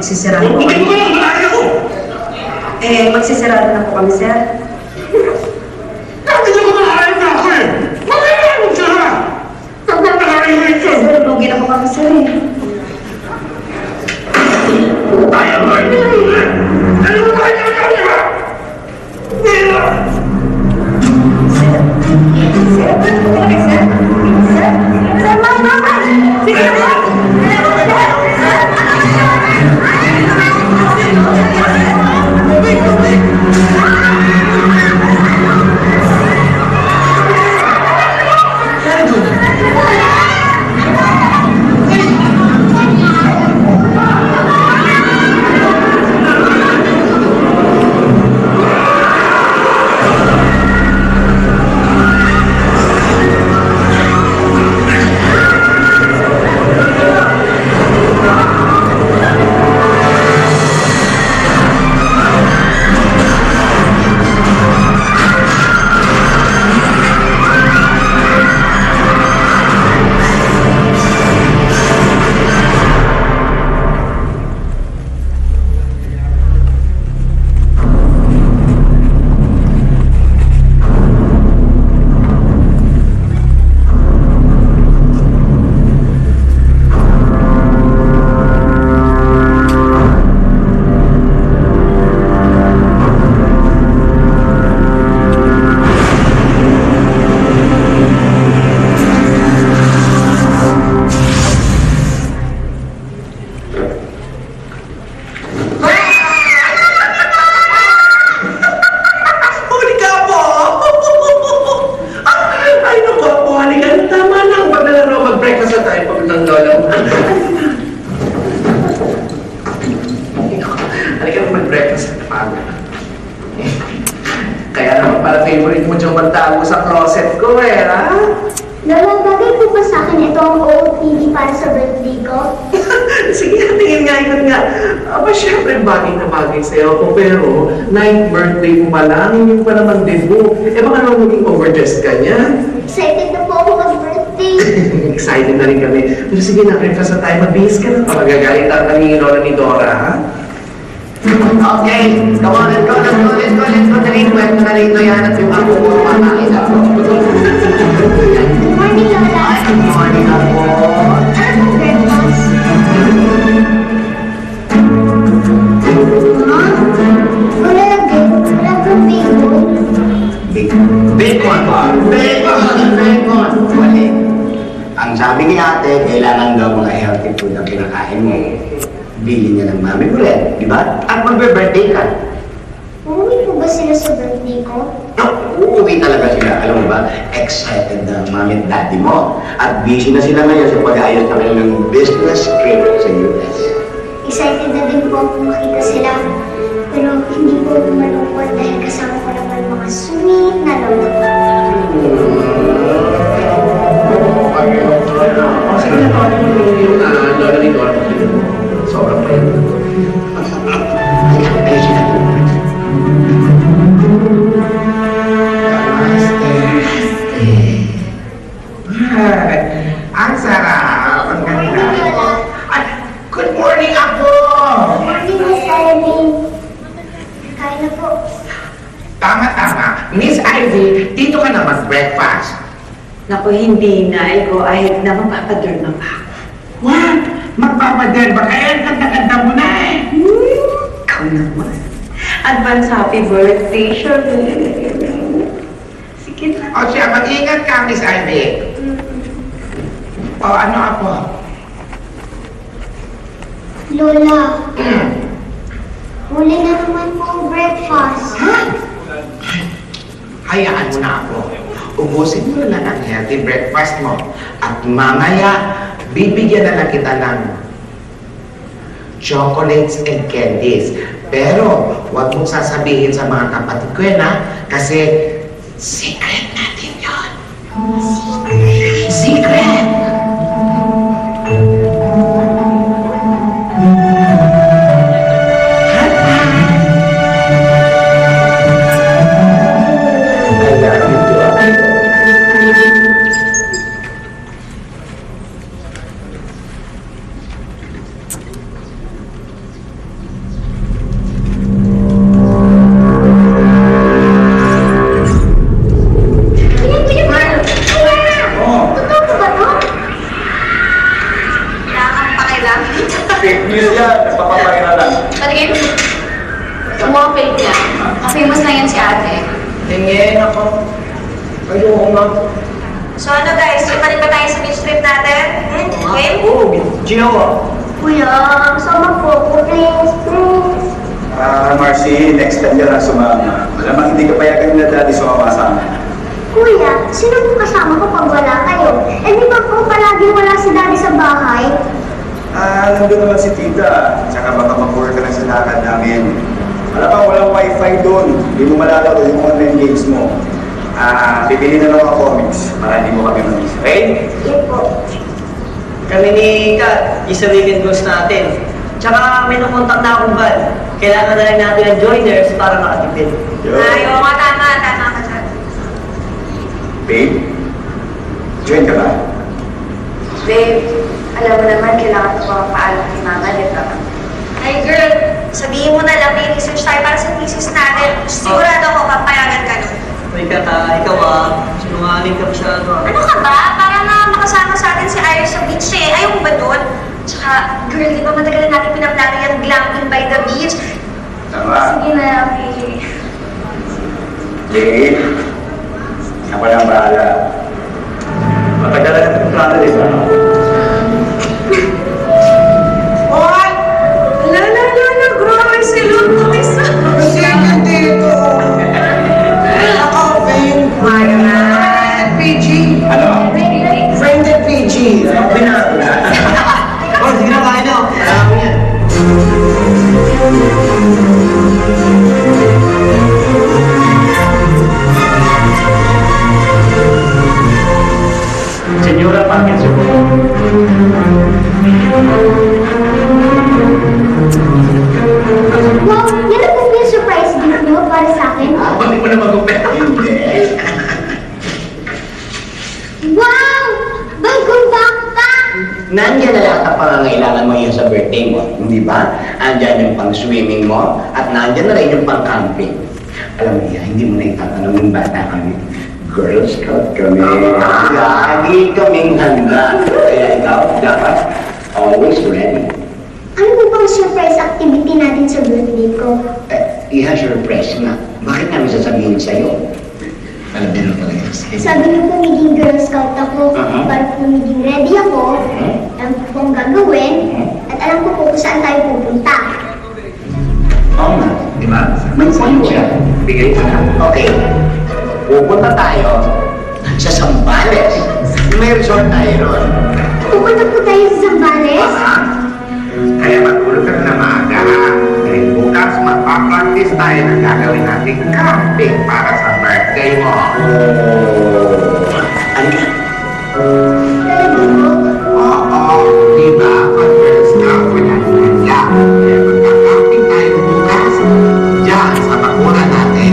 magsisirado po Huwag kami. mo lang, malayo! Magsisirado na po kami, sir. Bakit ako malayo na ako eh? Mamaya mo sila! Nagpapalayo ito! Sir, lugi na po kami, sir eh. Ayaw mo ito! Ano mo tayo na kanya? Sir, mama! Sige na! Huli ka po! Ay, naku po, halika. Tama lang. Maglalaro, mag-breakfast na tayo pag ng lola mo. Halika na mag-breakfast na paano. Kaya naman para favorite mo diyang magtago sa closet ko eh, ha? Lola, bagay po ba sa akin ito ang OOTD para sa birthday ko? Sige, tingin nga, ikot nga. Aba, syempre, bagay na bagay sa'yo ako. Pero, 9th birthday mo pa lang, hindi pa naman debut. Eh, baka naman maging overdressed ka niya. Excited na po ako mag-birthday. Excited na rin kami. Pero sige na, breakfast na tayo. Magbihis ka na. Magagalit ang nangingin lola ni Dora, ha? Okay, come on, let's go. Dali, kwento na rito yan at yung ako mo makain ako. Good morning, Lola. Good morning ako. Ano pong breakfast? Ma? Wala lang din. Wala pong bacon. Bacon ba? Bacon. Mali. Ang sabi ni ate, kailangan daw mga healthy food ang kinakain mo. Bili niya ng mami mo rin, di ba? At magbe-birthday ka. Uuwi po ba sila sa birthday ko? No, uuwi talaga sila. Alam mo ba, excited na mami at daddy mo. At busy na sila ngayon sa pag-ayos na kanilang business trip sa US. Excited na din po ako makita sila. Pero hindi po ako malungkot dahil kasama ko naman mga sweet na lola ko. Sige na, tawagin mo yung lola ni Dora. Sobrang pa yun. Ayun sila. Ay, ang sarap. Ang ganda. Ay, good morning, Apo! Morning, Miss Irene. Kain na po. Tama. Miss Ivy, dito ka na mag-breakfast. Naku, hindi na. Ego, ay mapapadurma pa ako. What? Magpapader ba? Kaya ang ganda-ganda mo na eh. Ikaw naman. Advance happy birthday, sure. Sige na. O siya, mag-ingat ka, Miss Ivy. O ano, Apo? Lola, huli na naman po ang breakfast. Hayaan mo na ako. Ubusin mo na ang healthy breakfast mo. At mamaya, bibigyan na lang kita ng chocolates and candies. Pero, huwag mong sasabihin sa mga kapatid ko yan, ha? Kasi, secret natin yun. Secret! niya. Famous na yan si ate. Tingin ako. Ayoko nga. So ano guys, balik ba tayo sa beach trip natin? Okay? Oo, Gio. Kuya, sama po ako, please, please. Marcy, next time yan ang sumama. Malamang hindi ka payagan nila dati sumama sa amin. Kuya, sino po kasama ko pag wala kayo? Eh di ba po palagi wala si daddy sa bahay? Nandun naman si tita. Tsaka baka mag-work ka lang sa lakad namin. Malamang walang wifi doon. Hindi mo malalaro yung online games mo. Bibili na lang ako comics para hindi mo kami mag-miss. Okay? Yan po. Kami ni Kat, isa weekend goals natin. Tsaka may nakontak na akong van. Kailangan na lang natin ng joiners para makatipid. Ay, oo nga, tama ka dyan. Babe, join ka ba? Babe, alam mo naman, kailangan ko mapaalam kay mama, di ba? Ay girl, sabihin mo na lang, may research tayo para sa thesis natin. Sigurado ako, papayagan ka nun. Uy, Kat, ikaw sinungaling ka masyado. Ano ka ba? Para na makasama sa atin si Iris sa beach eh. Ayaw mo ba doon? Tsaka, girl, di ba matagal na natin pinaplano yung glamping by the beach? Tama. Sige na, okay. Babe, ako lang bahala. Matagalan ng plano, di ba? Hoy! La, grabe si Lutis. Sige dito. Ako, friend PG. Ano? Friend at PG. Binato na. Oh, sige na, kain na. Alam mo yan. Senyora, paket siya po. Wow, yan na po yung surprise gift niyo para sa akin. Hindi mo na mag-upet. Hindi. Wow! Bagong backpack! Nandiyan na lahat ang pangangailangan mo yun sa birthday mo, hindi ba? Andyan yung pang-swimming mo, at nandiyan na rin yung pang-camping. Alam mo yan, hindi mo na itatanong yung bata kami. Girl Scout kami. Lagi kaming handa. Kaya ikaw, dapat always ready. Ano po bang surprise activity natin sa birthday ko? Iha-surprise nga. Bakit namin sasabihin sa'yo? Alam niyo na talaga. Sabi niyo po maging Girl Scout ako, para po maging ready ako, alam ko po ang gagawin, at alam ko po kung saan tayo pupunta. Oo nga, di ba? May point siya. Bigay ko na. Okay. Pupunta tayo sa Zambales. May resort tayo ron. Pupunta po tayo sa Zambales? Kaya matulog ka na maaga. Dahil bukas magpa-practice tayo ng gagawin nating camping para sa birthday mo. Ano yan? Talaga po? Oo, di ba? Pag Girl Scout, wala naman yan. Kaya magpa-camping tayo bukas. Diyan, sa bakuran natin.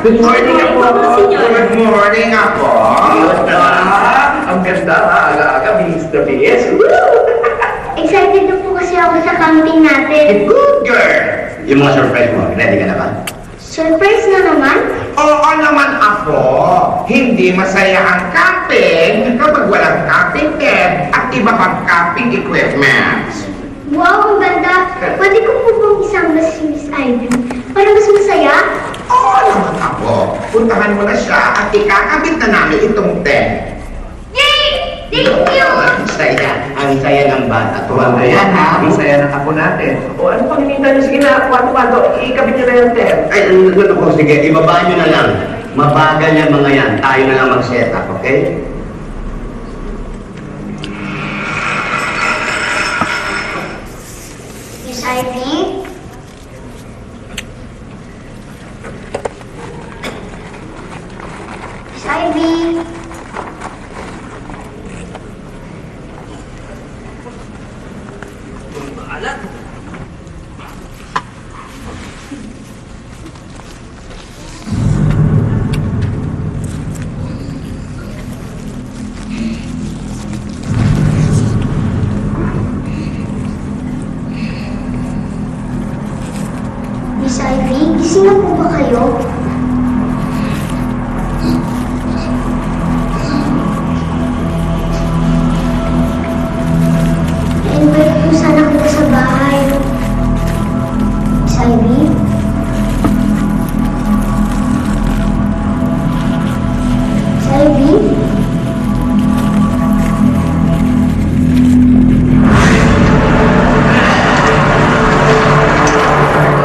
Good morning ako. Good morning ako. Ang ganda, aga-aga, bilis na bilis. Excited na po kasi ako sa camping natin. Good girl! Yung mga surprise mo, ready ka na ba? Surprise na naman? Oo naman ako. Hindi masaya ang camping kapag walang camping tent at iba pang camping equipment. Wow, ang ganda. Pwede ko po bang isama si Miss Ivy para mas masaya? Oo naman ako. Puntahan mo na siya at ikakabit na namin itong tent. Yay! Thank you! Ang saya. Ang saya ng bata. Tuwang Ayan ha, ang saya ng apo natin. O ano pang hinihintay niyo? Sige na, kwanto-kwanto, ikabit niyo na yung tent. Ay, ano ko, sige, ibaba nyo na lang. Mabagal yan mga yan. Tayo na lang mag-set up, okay? Miss Ivy? Miss Ivy? Miss Ivy, gising na po ba kayo? Na-invite po sana kita sa bahay. Miss Ivy? Miss Ivy?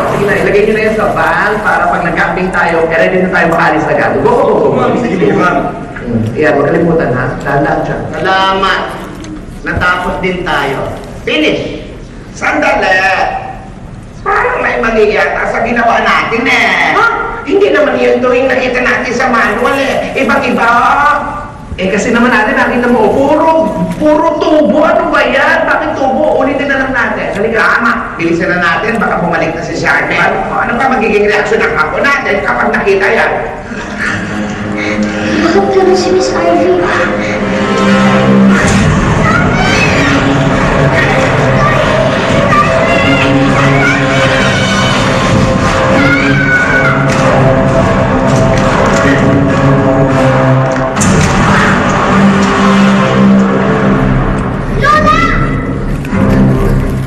Sige na, ilagay niyo na yan sa van para pag nag-camping tayo, ready na tayo makaalis agad. Go, go, go, go. Sige po, ma'am. Iyan, huwag kalimutan ha. Dahan-dahan siya. Salamat. Natapos din tayo. Finish. Sandali. Parang may mali yata sa ginawa natin eh. Ha? Hindi naman yun tuwing nakita natin sa manual eh. Ibang iba. Eh kasi naman natin, nakita mo, puro tubo. Ano ba yan? Bakit tubo? Ulitin na lang natin. Halika. Tama. Bilisan na natin. Baka bumalik na si Charmaine. Ano pa magiging reaksyon ng apo natin kapag nakita yan? Bakit ganun si Miss Ivy?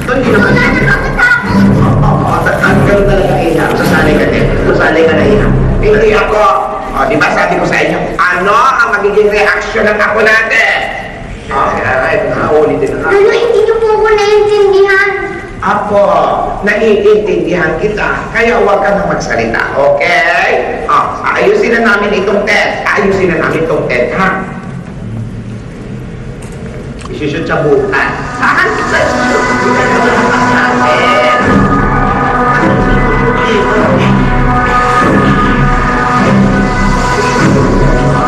Ito hindi naman. Oo, ang ganun talaga iha. Sasanay ka din. Sasanay ka na iha. Hindi ako. O, di ba sabi ko sa inyo, ano ang magiging reaksyon ng apo natin? Kaya ito na, ulitin na. Lolo, hindi niyo po ako naiintindihan. Apo, naiintindihan kita, kaya huwag ka na magsalita, okay? Ayusin na namin itong test. Ayusin na namin itong test, ha? Isushoot sa bukas. Saan?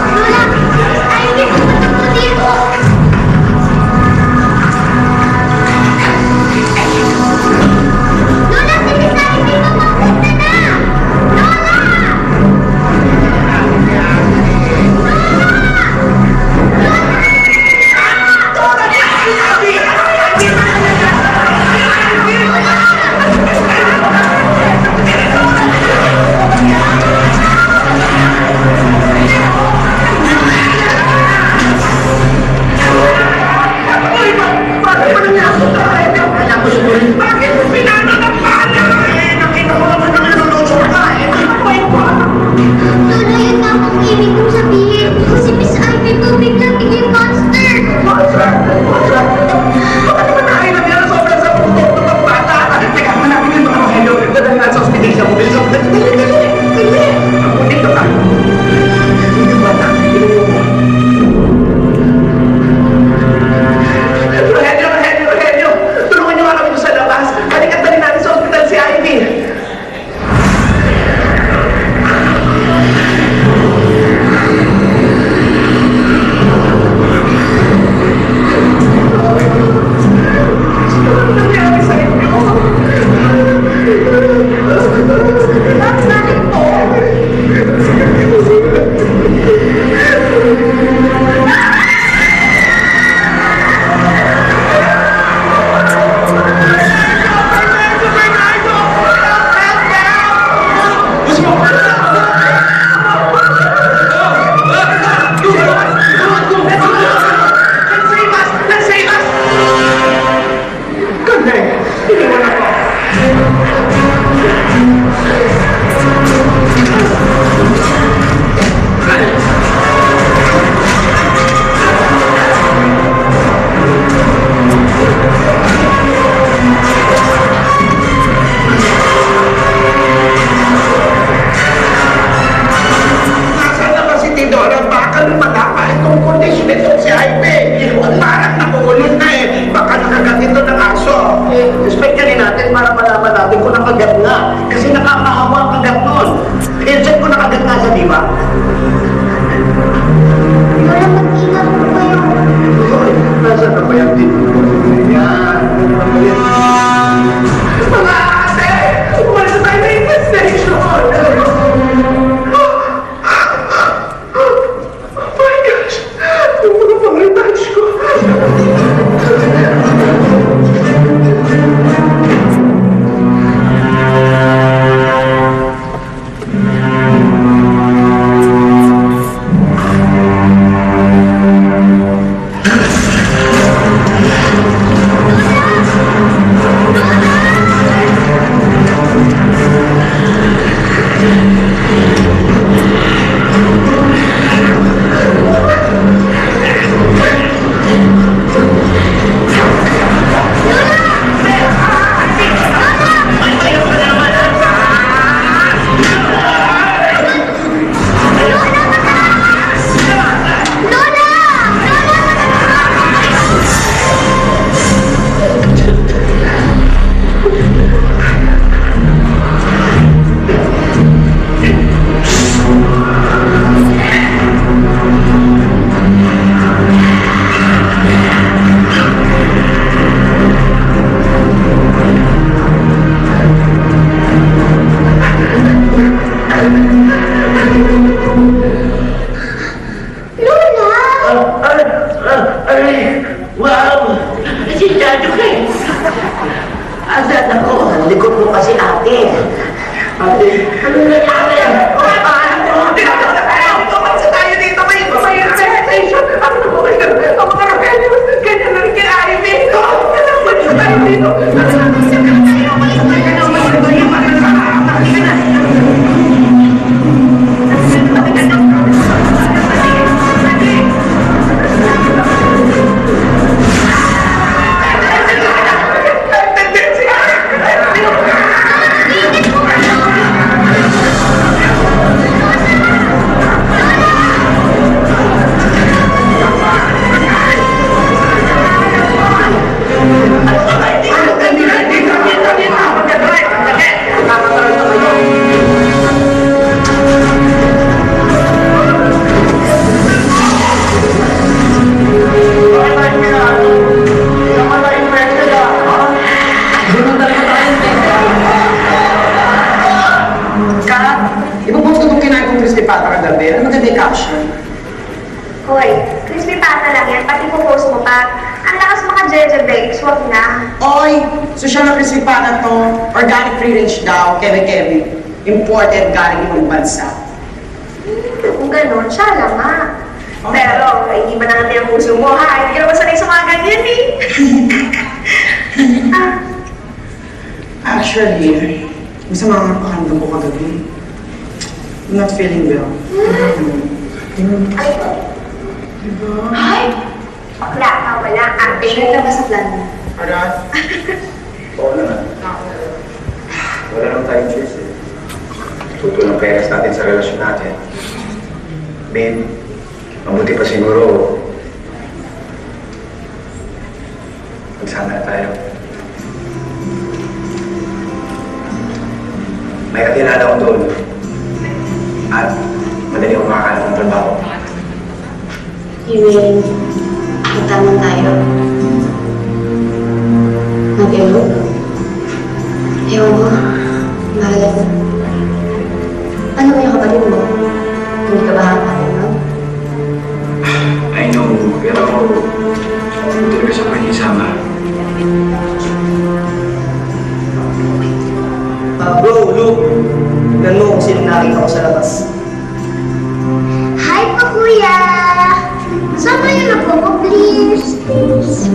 Lola, Miss Ivy, pumunta po dito. Lola, si Miss Ivy, pumunta na. Lola! dismissal si Jaime. Parang nakukulong na eh. Baka nakagat ito ng aso. Especially natin para malaman natin kung nakagat nga. Kasi nakakahawa ang kagat nun. Insect ko nakagat nga sa diba? Lola, mag-ingat po kayo. Nasaan na ba yung dito? Yan. Mga ate! Umalis na tayo na infestation! Oh my gosh! Yung mga pang-retouch ko! Wow! Si Chacho kayo! Agad ako! Likod mo kasi ate! Ate! Ano na ate? Tumansa tayo dito! May infestation! Ano po kayo? Ang mga rebellious! Ganyan na rin kay Ivy! Tumansa tayo dito! Hoy, crispy pata lang yan, pati po-post mo pa. Ang lakas mga jejebeg, swak na. Oy, social na krisipana to. Organic free range daw, keve-keve. Imported galing ibang bansa. Kung ganun, siya lang nga. Pero, hindi ba natin ang puso mo, ha? Hindi ka naman sanay sa mga ganyan, eh. Actually, masama nga pakiramdam ko kagabi. I'm not feeling well. Ay, ay! Bakla ka, wala. Arte mo. Ka ba sa plan mo? Arat? Oo naman. Wala naman tayong choice eh. Tutulong peras natin sa relasyon natin. Babe, mabuti pa siguro. Magsama na tayo. May kakilala ko doon. At madali akong makakalap ng trabaho. You mean, magtamang tayo? Mag-ewan? Ewan mo, bahala na. Ano ba yung kapatid mo? Hindi ka ba kapatid mo? I know, pero hindi talaga siya pwede isama. Bro, Luke, tignan mo kung sinong nakita ko sa labas. Hi po, kuya! Sama niyo na po ko, please. Please.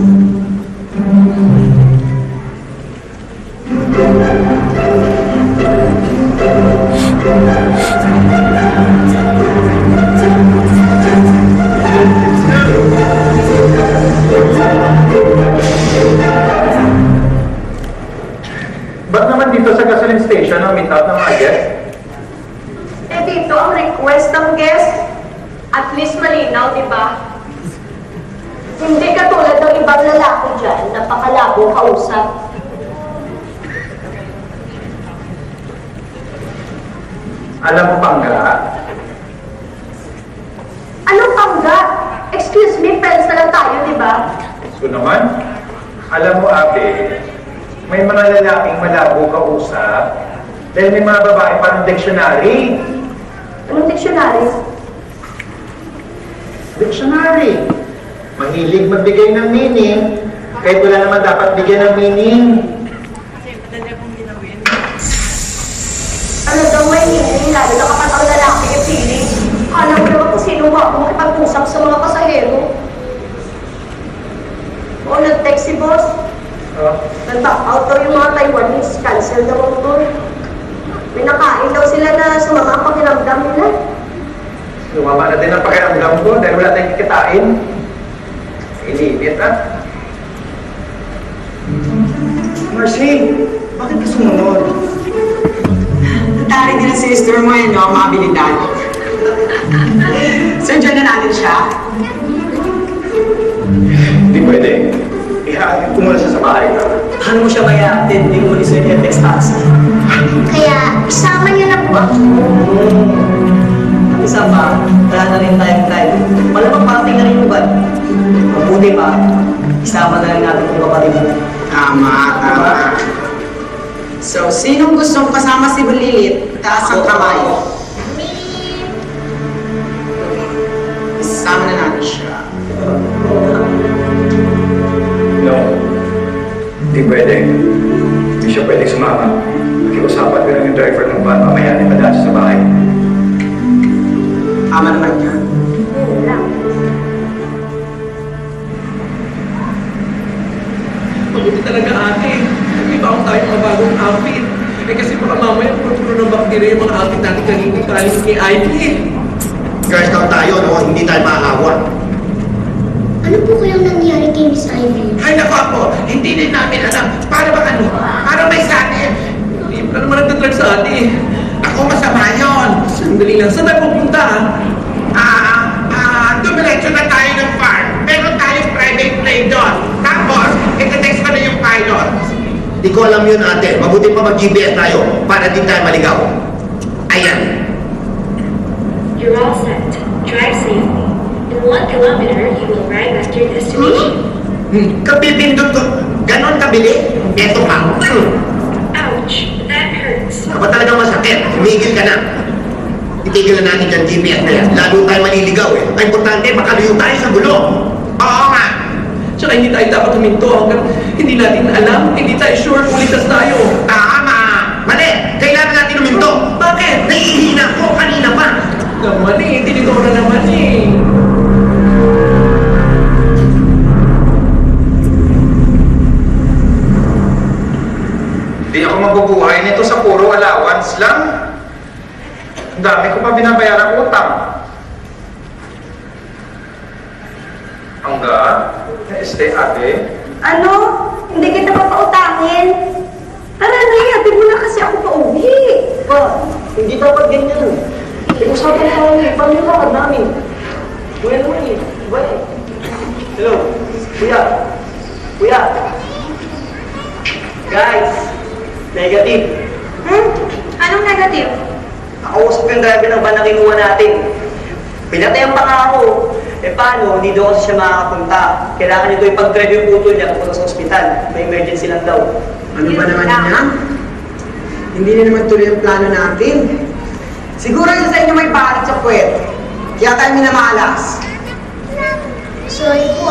Ba't naman dito sa gasoline station ang meet up ng mga guests? Eh dito ang request ng guest. At least malinaw, di ba? Hindi katulad ng ibang lalaki dyan, napakalabo kausap. Alam mo, Pangga, Anong pangga? Excuse me, friends na lang tayo, di ba? so naman, alam mo, ate, may mga lalaking malabo kausap dahil may mga babae parang dictionary. Anong dictionary? Dictionary. Mahilig magbigay ng meaning, kahit wala naman dapat bigyan ng meaning. Ano daw may meaning, lalo na kapag ang lalaki ay feeling. Kala mo naman kung sino ba ako makipag-usap sa mga pasahero. O, nag-text si boss. Nag-back out daw yung mga Taiwanese. Cancel daw ang tour. May nakain daw sila na sumama ang pakiramdam nila. Lumama na din ang pakiramdam ko dahil wala tayong kikitain. Inipit, ah. Marcy, bakit ka sumunod? Natari din ang sister mo yun, no? Mga abilidad. So, dyan na natin siya? Hindi pwede. Ihaagin ko muna siya sa bahay ka. Paano mo siya maya-attend? Hindi mo ulit sa text taxi. Kaya, isama niyo na po ako. At isa pa, wala na rin tayong time. Malamang parting na rin yung ban. Mabuti pa, isama na lang natin yung kapatid mo. Tama, tama. So, sinong gustong kasama si Bulilit? Taas ang kamay. Isama na natin siya. No. Hindi pwede. Hindi siya pwede sumama. Nakiusapan ko lang yung driver ng van. Mamaya na padaan siya sa bahay. Tama naman niya. Mabuti talaga ate. May baon tayo mga bagong outfit. Eh kasi baka mamaya puno ng bakterya yung mga outfit natin kanina tayo kay Ivy. Girls lang tayo, no? Hindi tayo mahahawa. Ano po kayang nangyari kay Miss Ivy? Ay naku po, hindi rin namin alam. Para ba ano? Para may sakit. Hindi pa naman nagtatrag sa ate. Ako masama yun. Sandali lang, saan tayo pupunta? Dumiretso na tayo ng farm. Meron tayong private plane doon. Tapos, itetext ko na yung pilot. Di ko alam yun, ate. Mabuti pa mag-GPS tayo para di tayo maligaw. Ayan. You're all set. Drive safely. In 1 kilometer, you will arrive at your destination. Kapipindot ko. Ganon kabili? Eto pa. Ouch, that hurts. Kapag talagang masakit, humigil ka na. Itigil na natin yung GPS na yan. Lalo tayo maliligaw eh. Ang importante, makaluyo tayo sa gulo. Oo nga. Tsaka hindi tayo dapat huminto hanggang hindi natin alam, hindi tayo sure kung ligtas tayo. Tama! Mali! Kailangan natin huminto. Bakit? Nahihina ko kanina pa. Naman eh, tinito na naman eh. Hindi ako mabubuhay nito sa puro allowance lang. Ang dami ko pa binabayarang utang. Hangga, stay ate. Ano? Hindi kita papautangin. Tara na, hatid mo na kasi ako pa uwi. Pa, hindi dapat ganyan. Usapan tayo eh. Paano yung lakad namin? Kuya naman eh. Diba eh? Hello? Kuya? Kuya? Guys! Negative. Anong negative? Nakausap yung driver ng van na kinuha natin. Pinatayan pa nga ako. Eh paano, hindi daw kasi siya makakapunta. Kailangan nito ipag-drive yung putol niya pupunta sa ospital. May emergency lang daw. Ano ba naman niya? Hindi na naman tuloy ang plano natin. Siguro isa sa inyo may balik sa puwet. Kaya tayo minamalas. Sorry po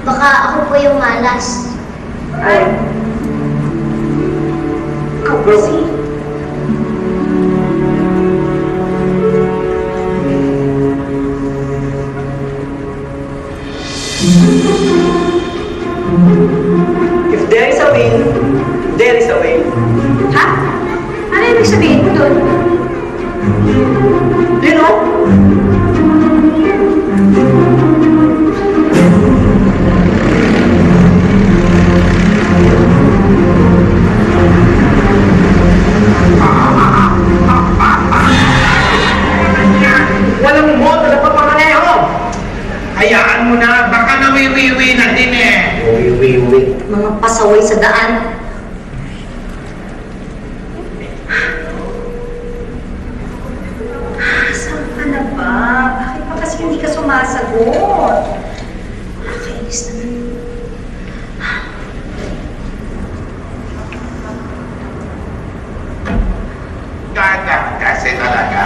baka ako po yung malas. Ay. Bro. If there is a will, there is a way. Ha? Ano ibig sabihin mo doon? You know? Walang moto na pagmamaneho. Hayaan mo na, baka nawiriyan pasaway sa daan. Saan ka na ba? Bakit pa kasi hindi ka sumasagot? Nakakainis naman. Kasi talaga.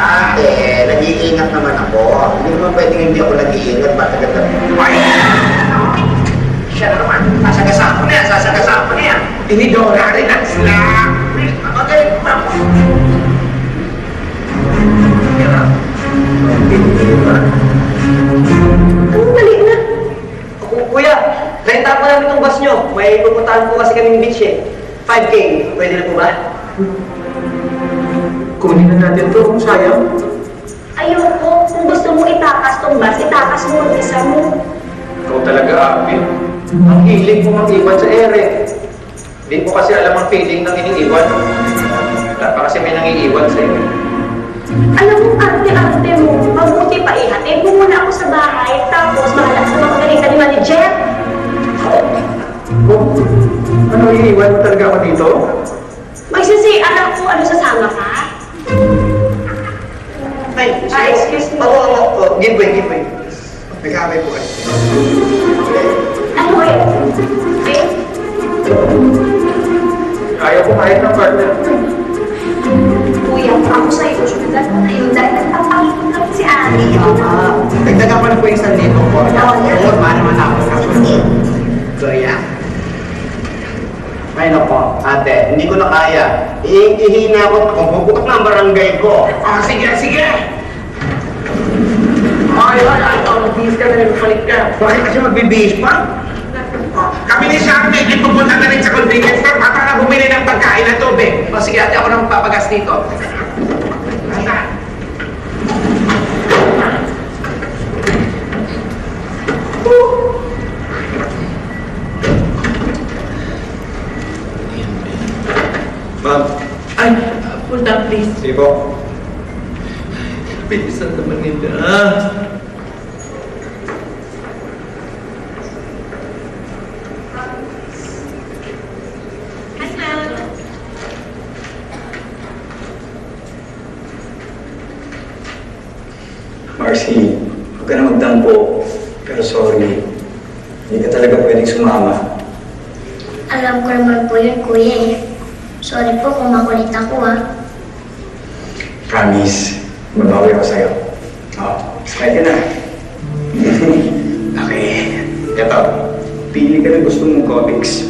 Nag-iingat naman ako. Hindi naman pwedeng hindi ako nag-iingat. Bakit agad? Ay! Siya na naman. Sasagasaan ko na yan. Sasagasaan ko na yan. Tinidora rin ang sila. Okay, ma'am. Anong mali na? Kuya, renta po namin itong bus nyo. May pupuntahan po kasi kaming beach eh. 5K. Pwede na po ba? Kunin na natin to kung sayang. Ayoko. Kung gusto mo itakas tong bus, itakas mo mag-isa mo. Ikaw talaga, Abby. Ang hiling mo mag-iwan sa ere. Hindi mo kasi alam ang feeling ng iniiwan. Wala pa kasi may nangiiwan sa iyo. Alam mo, arte-arte mo. Mabuti pa ihatid mo muna ako sa bahay, tapos bahala sa mga galing ni manager. Ano, iiwan mo talaga ako dito? Alam ko ano sasama ka? Ay, excuse me. Give way. Nagkamay po kayo. Ano kayo? Eh? Ayaw ko kahit ng partner. Kuya, ako sa'yo. Sugat mo na yun. Dahil nagpapakikot lang si Ani. Dagdagan pa na po yung 1,000 po. Oo, paano matapos ako? Kuya. Ay nako, ate, hindi ko na kaya. Ihihina ako, puputok na ang barangay ko. Sige. Ay, magbihis ka na rin, balik ka. Bakit kasi magbibihis pa? Kami ni Shante, pupunta na rin sa convenience store para bumili ng pagkain at tubig. Sige, ate, ako na magpapagas dito. Basta. Ma'am. Ay, pull down please. Sige po. Bilisan naman nila. Marcy, huwag ka na magtampo. Pero sorry, hindi ka talaga pwedeng sumama. Alam ko naman po yun, kuya eh. Sorry po kung makulit ako Promise, mabawi ako sa'yo. Smile ka na. Okay. Eto, pili ka ng gusto mong comics.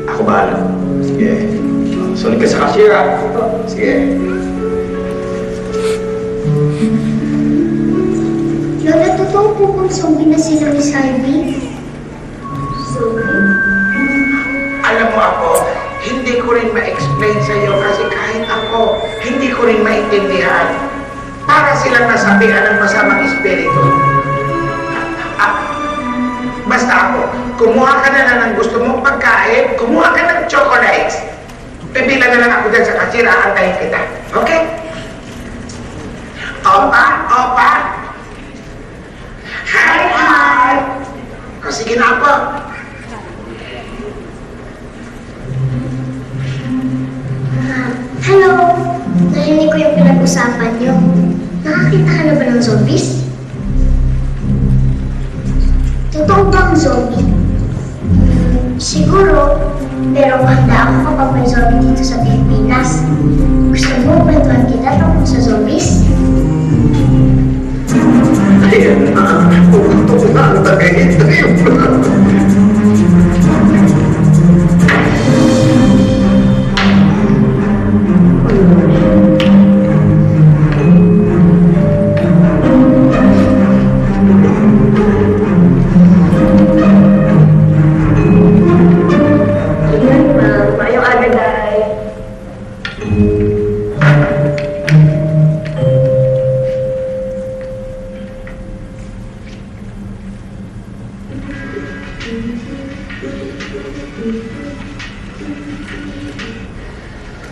Ako bahala. Sige. Sulit ka sa cashier, ha? Sige. Lola, totoo po kung zombie na sila ni Harvey? Alam mo ako, hindi ko rin ma-explain sa iyo kasi kahit ako, hindi ko rin maintindihan. Para silang nasabihan ng masamang espiritu. Basta ako, kumuha ka na lang ng gusto mong pagkain, kumuha ka ng chocolates. Pipila na lang ako dyan sa cashier, aantayin kita. Okay? Opa. Hi. Sige na po. Hello! Narinig ko yung pinag-usapan niyo. Nakakita ka na ba ng zombies? Totoo bang zombie? Siguro, pero handa ako kapag may zombie dito sa Pilipinas. Gusto mo kwentuhan kita tungkol sa zombies? Ayan na. Pumunto na ang tagay-trip.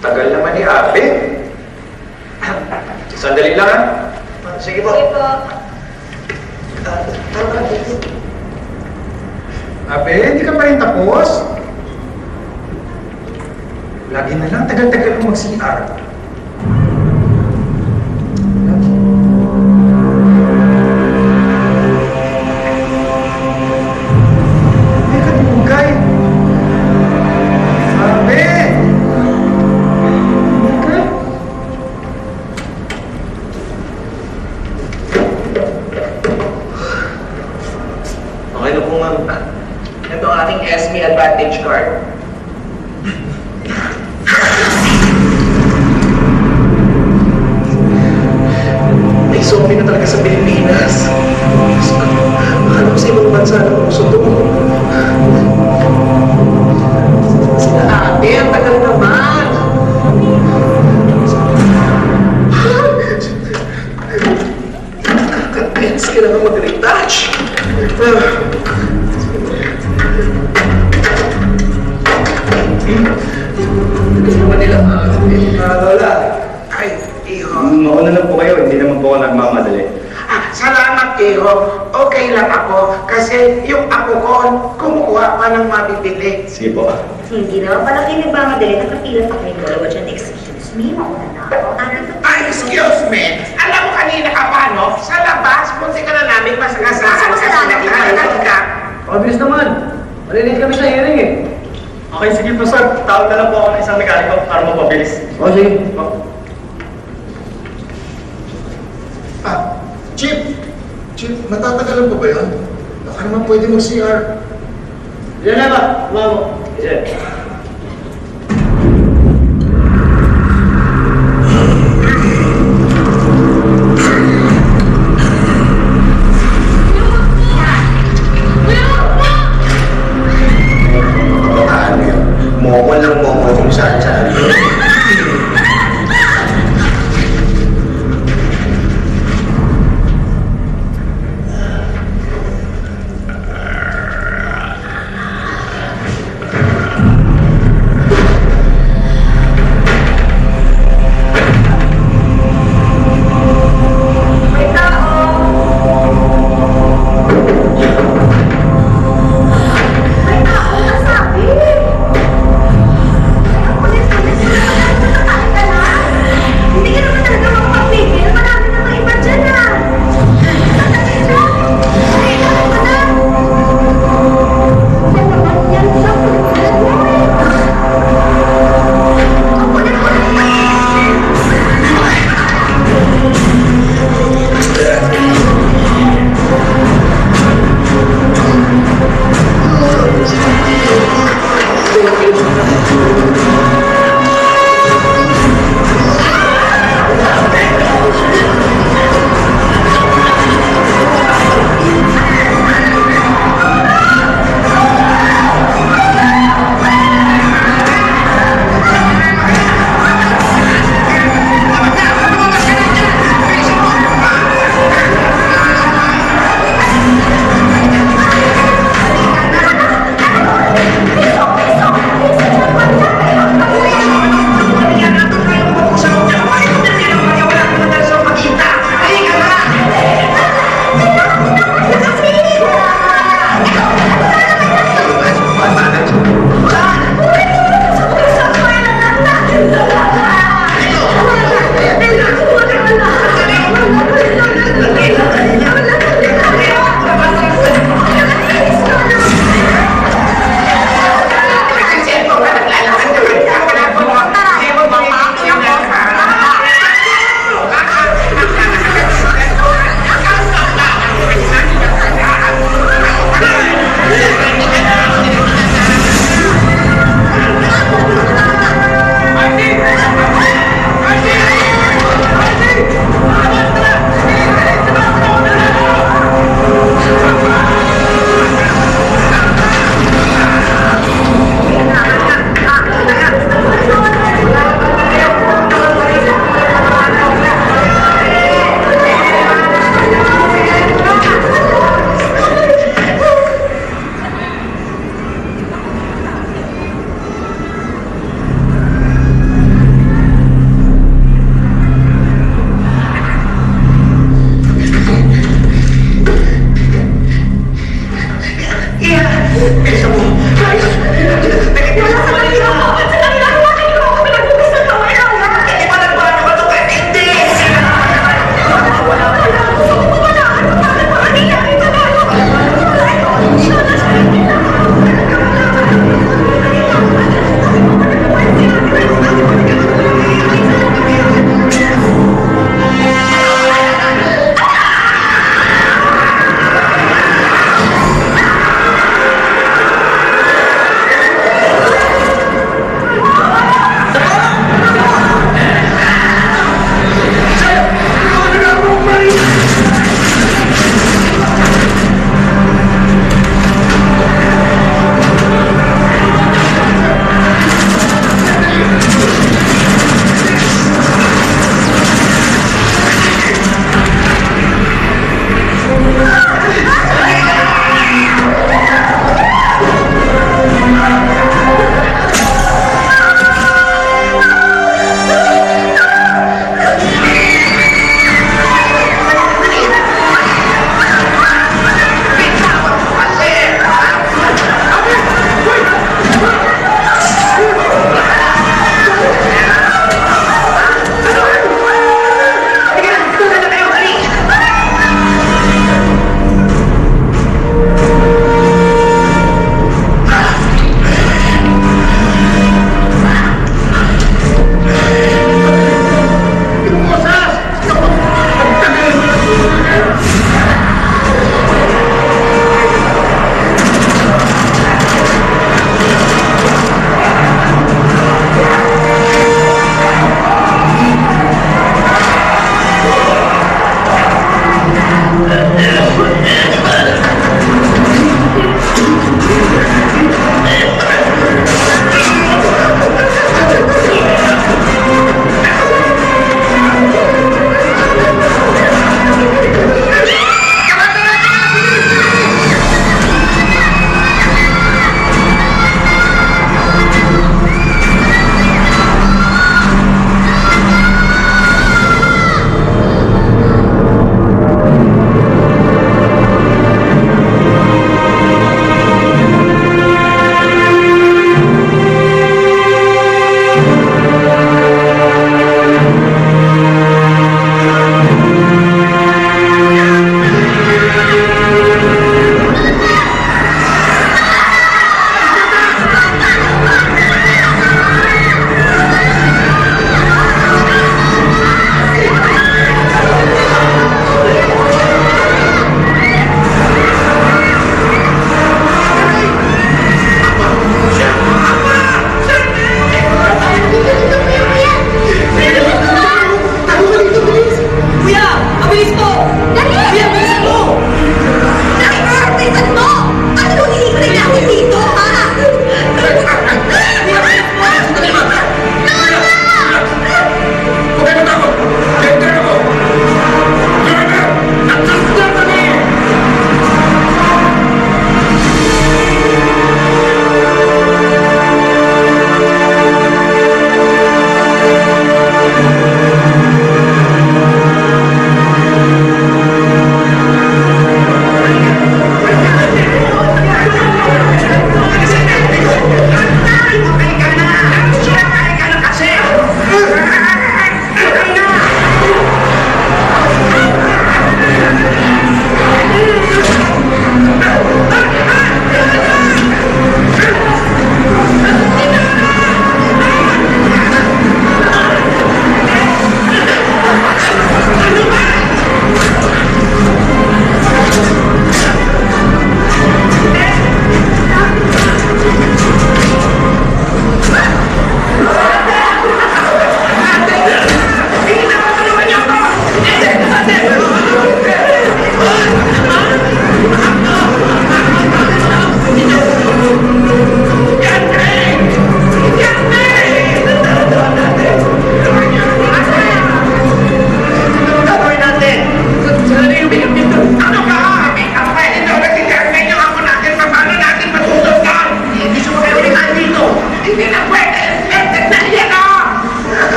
Tagal naman ni Abe. Sandali lang, ha? Sige po. Abe, hindi ka pa rin tapos? Lagi na lang, tagal-tagal ko mag-CR. May kadugay. Sabi! Okay. Okay na po, ma'am. Ito ang ating SME Advantage card. May zombie na talaga sa Pilipinas. Akala ko sa ibang bansa na uso to. Sila ate, ang tagal naman. Kakakens, kailangan mag-retouch. Ito naman nila. Lola, Ay, iho. mauna lang po kayo, hindi naman po ako nagmamadali. Salamat, Iho. Okay lang ako kasi yung ako ko kumukuha pa ng mabibili. Sige po. Hindi naman pala kayo nagmamadali. Nakapila pa kayo dalawa dyan. Excuse me, mauna na ako. Excuse me. Alam mo kanina ka pa, no? Sa labas, munti ka na namin masagasaan kasi naglalagay ka. Obvious naman. Marinig kami sa hearing eh. Okay, sige po sir. Tawag na lang po ako ng isang mekaniko para mapabilis. O, sige. Chief, matatagalan pa ba yun? Baka naman pwede mag-CR. Yan na ba? Mamo. Yes, sir. Ano yun? Moko lang moko kung saan-saan.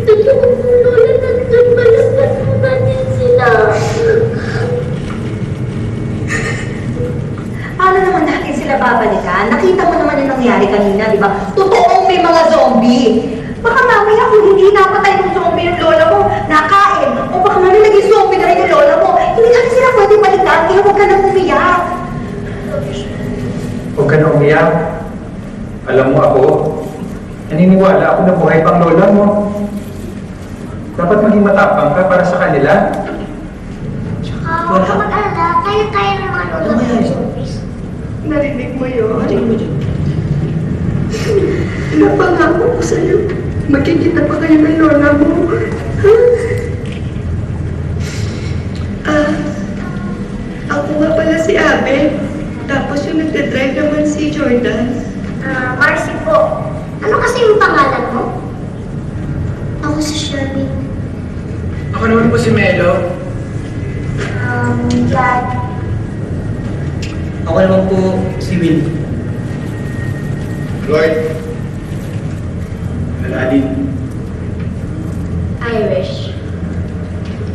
Totoo po, Lola, nandun malapad po natin sila. Paano naman natin sila babalikan? Nakita mo naman yung nangyari kanina, di ba? Totoong may mga zombie. Baka mamaya kung hindi napatay ng zombie yung lola mo, nakain. O baka mamaya naging zombie na rin yung lola mo. Hindi natin sila pwede balikan, kaya huwag ka nang umiyak. Huwag ka na umiyak. Alam mo ako, naniniwala ako na buhay pang lola mo. Dapat maging matapang ka para sa kanila. Tsaka huwag ka mag-alala, kaya-kaya ng mga lola ko yung zombies. Narinig mo yun? Napangako ko sa'yo. Magkikita pa kayo ng lola mo. Ako nga pala si Abe. Tapos yung nagdadrive naman si Jordan. Marcy po. Ano kasi yung pangalan mo? Ako si Sherwin. Ako naman po si Melo. Dad. Ako naman po si Will. Lloyd. Aladdin. Irish.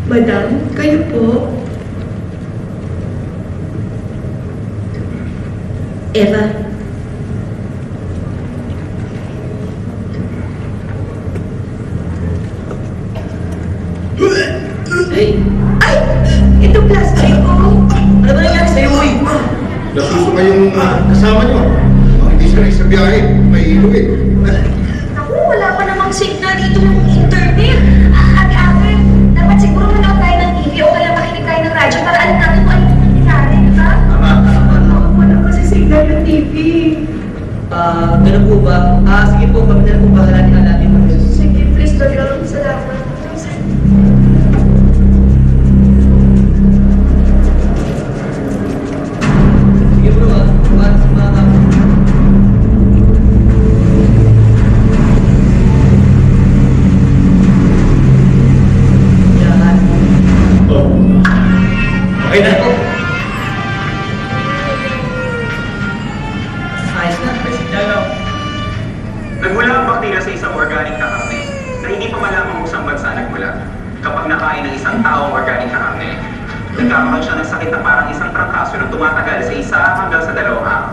Madam, kayo po? Eva. Ay! Ito plastic ko! Ano ba nangyari sa'yo, Uy? Nasuso ngayong kasama nyo. Hindi siya rin sa biyahe. May ilo eh. Naku, wala pa namang signal dito ng internet. Ate, dapat siguro manood tayo ng TV o kaya makinig tayo ng radyo para alam natin kung ano yung nangyari, di ba? Wala kasi signal yung TV. Ganun po ba? Sige po, kami na po bahala ni Aladdin. Sige, please, talagang salamat. Sige bro, yan. Okay na po. Ayos na. Nagmula ang bakterya sa isang organic na karne na hindi pa malamang kung saan bansa nagmula. Kapag nakain ng isang taong organic na karne, nagkakaroon siya ng sakit na parang isang trangkaso na tumatagal sa 1 hanggang sa 2 araw.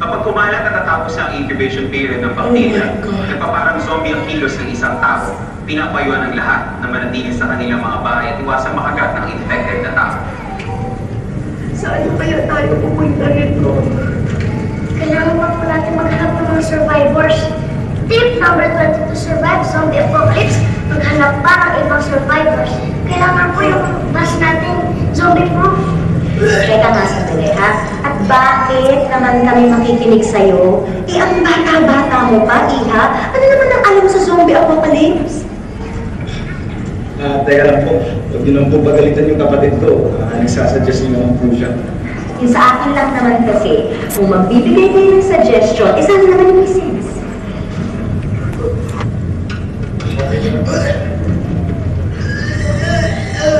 Kapag kumalat at natapos ang incubation period ng bakterya, nagpaparang zombie ang kilos ng isang tao. Pinapayuan ng lahat na manatili sa kanilang mga bahay at iwasang makagat ng infected na tao. Saan kaya tayo pupunta nito? Kailangan pa po natin maghanap ng mga survivors. Tip number 20 to survive zombie apocalypse, maghanap pa ng ibang survivors. Kailangan po yung bus natin zombie-proof. Teka nga sandali, ha? At bakit naman kami makikinig sa'yo? Ang bata-bata mo pa, Iha. Ano naman ang alam sa zombie apocalypse? Teka lang po. Huwag niyo lang po pagalitan yung kapatid ko. Nagsasuggest niyo naman po siya. Yung sa akin lang naman kasi, kung magbibigay kayo ng suggestion, sana naman yung may sense.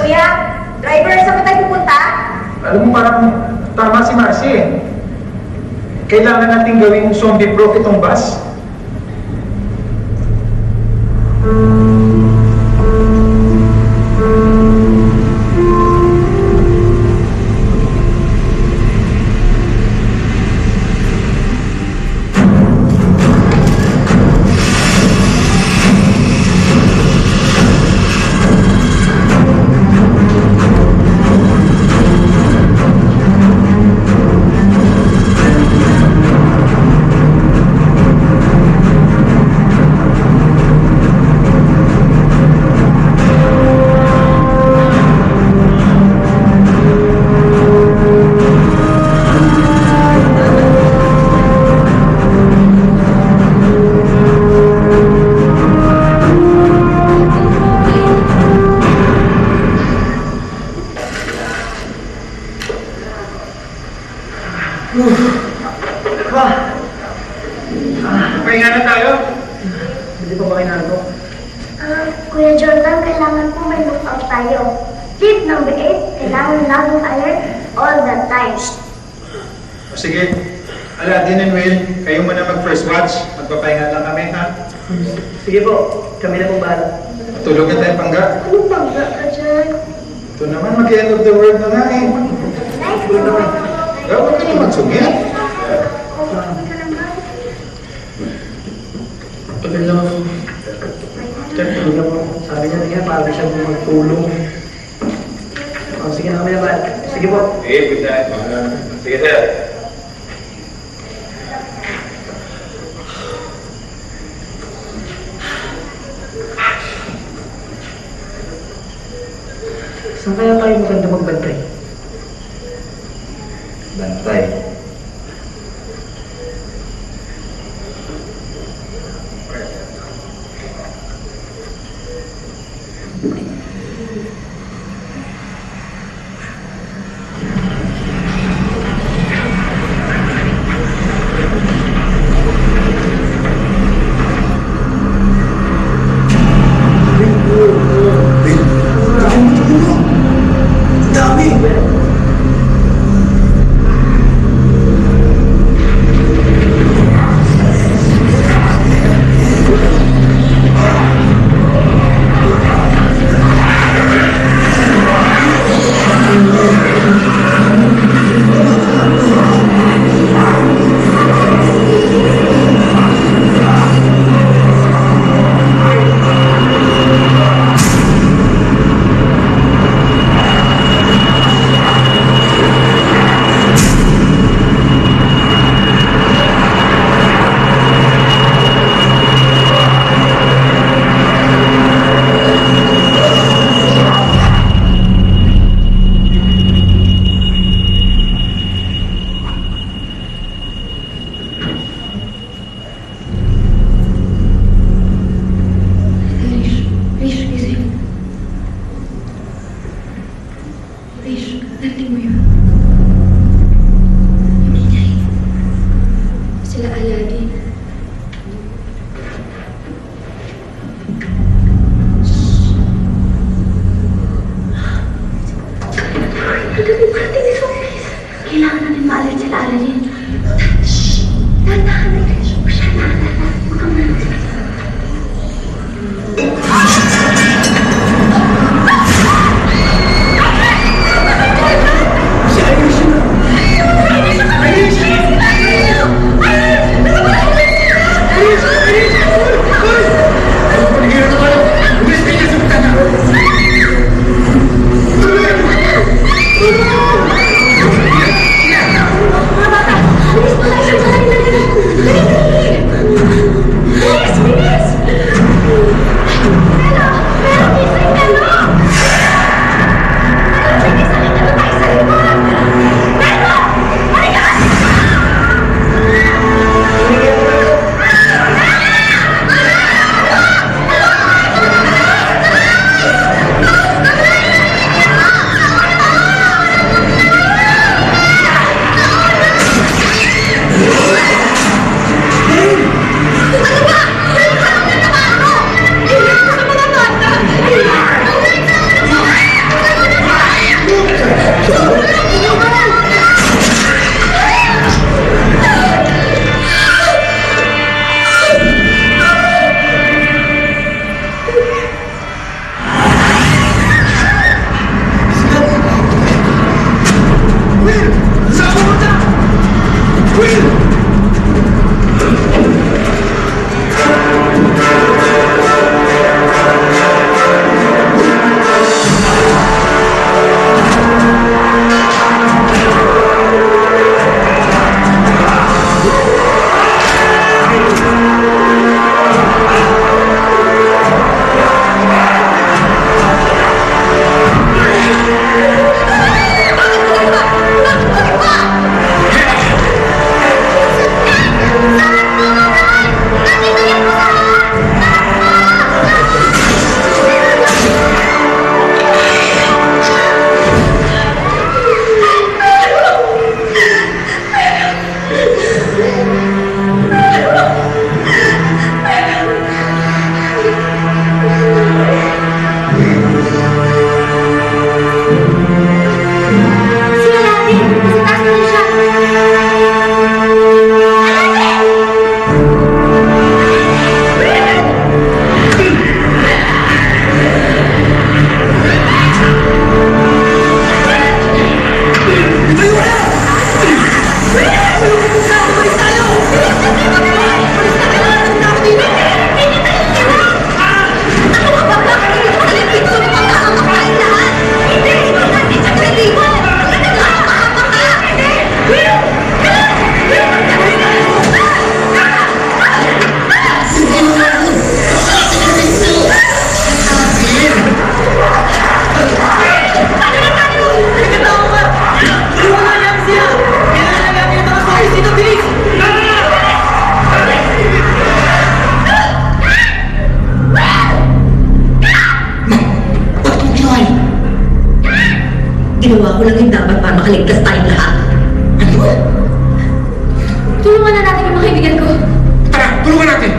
Kuya, driver, saan ba tayo pupunta? Alam mo, parang tama si Marcy eh. Kailangan natin gawing zombie-proof itong bus. Pahinga na tayo. Hindi pa ba kinanto? Kuya Jordan, kailangan po may lookout tayo. Tip number 8, kailangan laging alert all the time. O sige, Aladdin and Will, kayo muna mag-first watch. Magpapahinga lang kami, ha? Sige po, kami na pong bahala. Tulog na tayo, Pangga. Anong bangga ka dyan? Ito naman, mag-end of the world na nga eh. Huwag ka na magsugit. Tagal lang ako. Tagal lang ako. Sabi niya, para siya magtulong. Oh, sige na kami na bahala. Sige po. Sige, good night. Sige, sir. Saan kaya tayo maganda magbantay? Bantay. Dami! ginawa ko lang yung dapat para makaligtas tayong lahat. Ano? Tulungan na natin yung mga kaibigan ko. Tara, tulungan natin!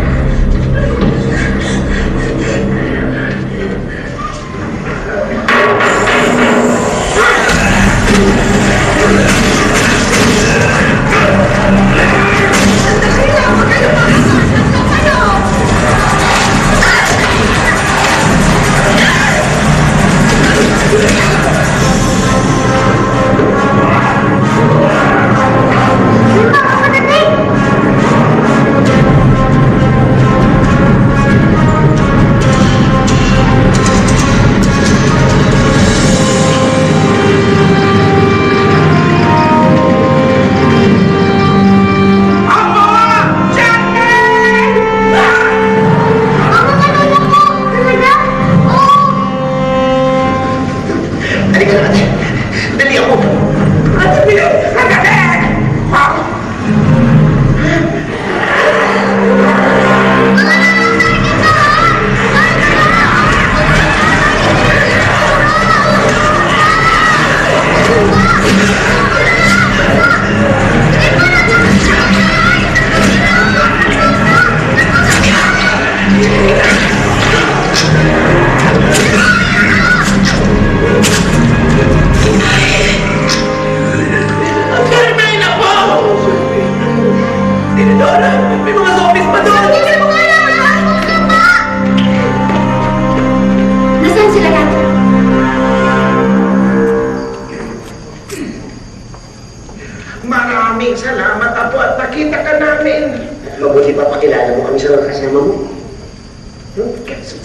Maraming salamat, Apo, at nakita ka namin. Mabuti pa pakilala mo kami sa mga kasama mo.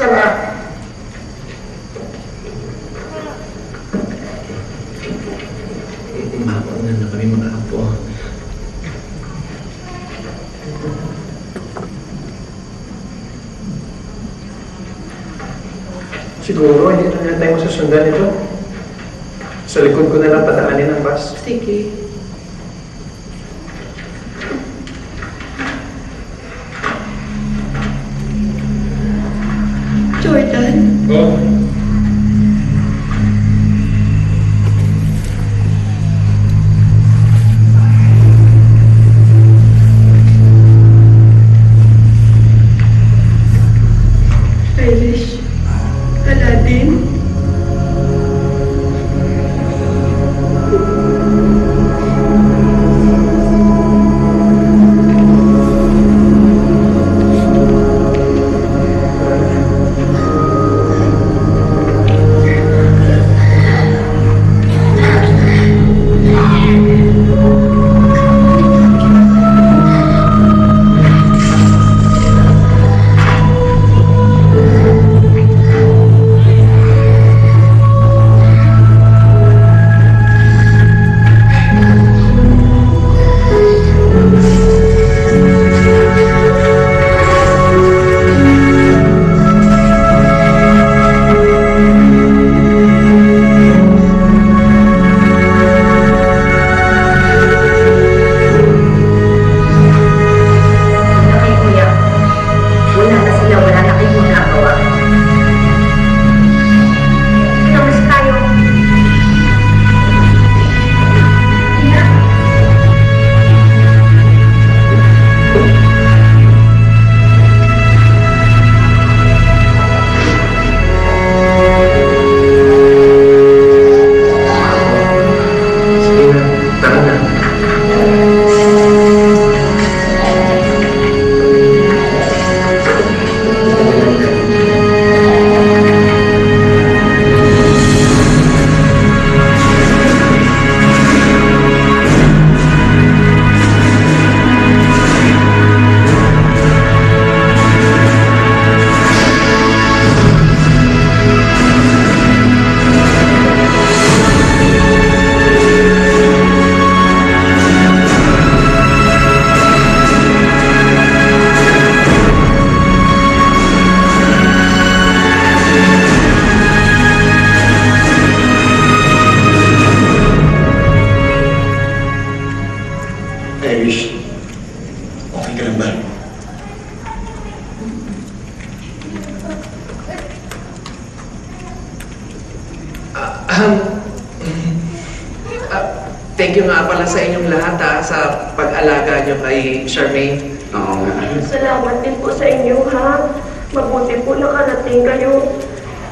Tara. Mauna na kami mga apo. Siguro, hindi na tayo masusundan ito. Sa likod ko na lang padaanin ang bus. Sige. Jordan? Oh. Irish? Aladdin? thank you nga pala sa inyong lahat sa pag-alaga nyo kay Charmaine. Oo nga. Salamat din po sa inyo, ha? Mabuti po nakarating kayo.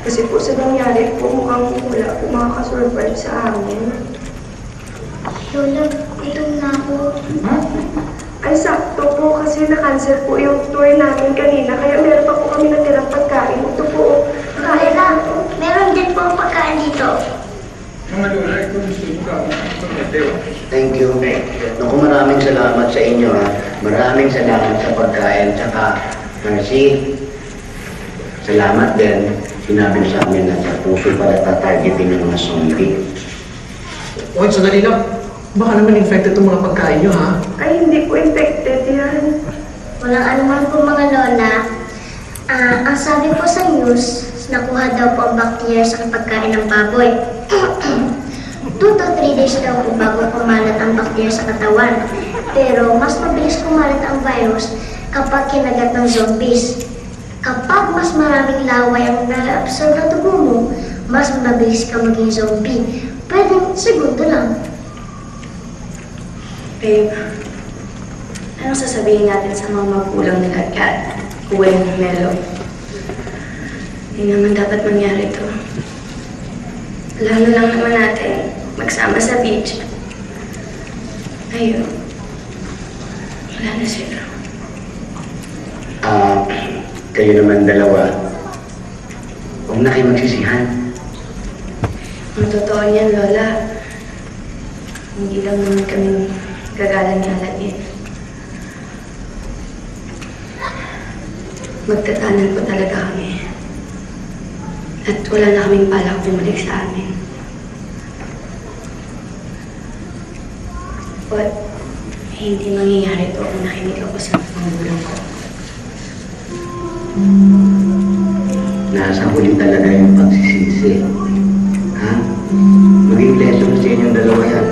Kasi po sa nangyari po, mukhang wala po makakasurvive sa amin. Lola, gutom na ako. Ay, sakto po kasi na-cancel po yung tour namin kanina. Kaya meron pa po kami natirang pagkain. Ito po. Kaya lang, meron din po ang pagkain dito. Thank you. Naku, maraming salamat sa inyo ha. Maraming salamat sa pagkain. Tsaka, Mercy, salamat din. Sinabi sa amin na sa puso pala tatargetin ng mga zombie. Oy, sandali lang. Baka naman infected itong mga pagkain nyo, ha? Ay, hindi po infected yan. Walang anuman po mga lola. Ang sabi po sa news, nakuha daw po ang bacteria sa pagkain ng baboy. 2 to 3 days daw po bago kumalat ang bacteria sa katawan. Pero mas mabilis kumalat ang virus kapag kinagat ng zombies. Kapag mas maraming laway ang na-absorb ng dugo mo, mas mabilis ka maging zombie. Pwedeng segundo lang. Babe, anong sasabihin natin sa mga magulang nila Kat, Gwen, Melo? Hindi naman dapat mangyari to. Lalo lang naman natin magsama sa beach. Ayun. Wala na sila. Kayo naman dalawa, huwag na kayo magsisihan. Ang totoo niyan, Lola, hindi lang naman kami gagalan-galan din. Magtatanan po talaga kami. At wala na kaming balak bumalik sa amin. But, hindi mangyayari to kung nakinig ako sa magulang ko. Nasa huli talaga yung pagsisisi. Ha? Maging lesson sa inyong dalawa yan.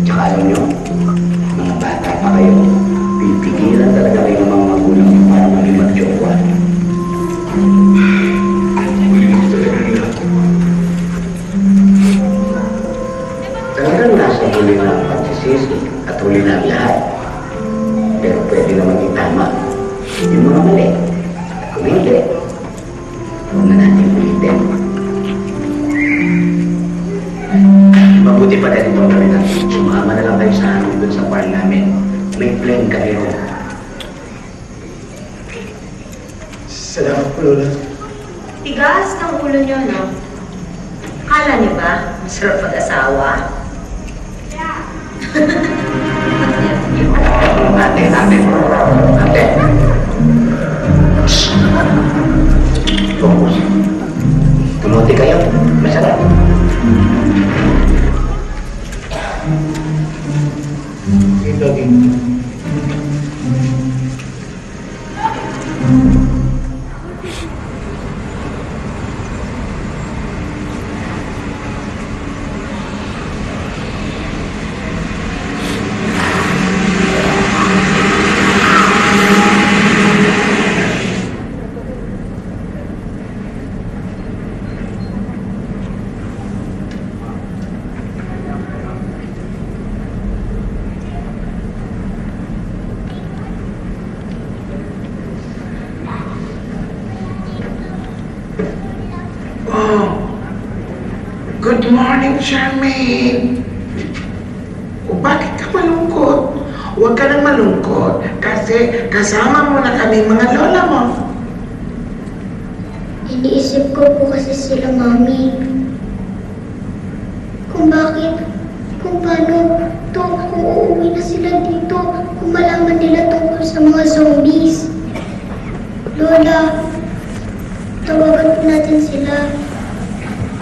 Tsaka alam nyo, mga bata pa kayo, pipigilan talaga kayo ng mga magulang nyo para maging mag-jowa. Talagang nasa huli na ang pagsisisi at huli na ang lahat. Pero pwede naman itama yung mga mali. Kung hindi, huwag na natin ulitin. Mabuti pa rin itong gawin natin. Sumama na lang kayo sa amin dun sa farm namin. May plane kayo. Salamat po, Lola. Tigas ng ulo niyo, no? Kala niyo ba, masarap pag-asawa? Ate. Focus. Tumuti kayo. Masarap. Ito din. Good morning, Charmaine. O bakit ka malungkot? Huwag ka nang malungkot kasi kasama mo na kami mga lola mo. Iniisip ko po kasi sila, Mami. Kung paano kung uuwi na sila dito, kung malaman nila tungkol sa mga zombies. Lola, tawagan po natin sila.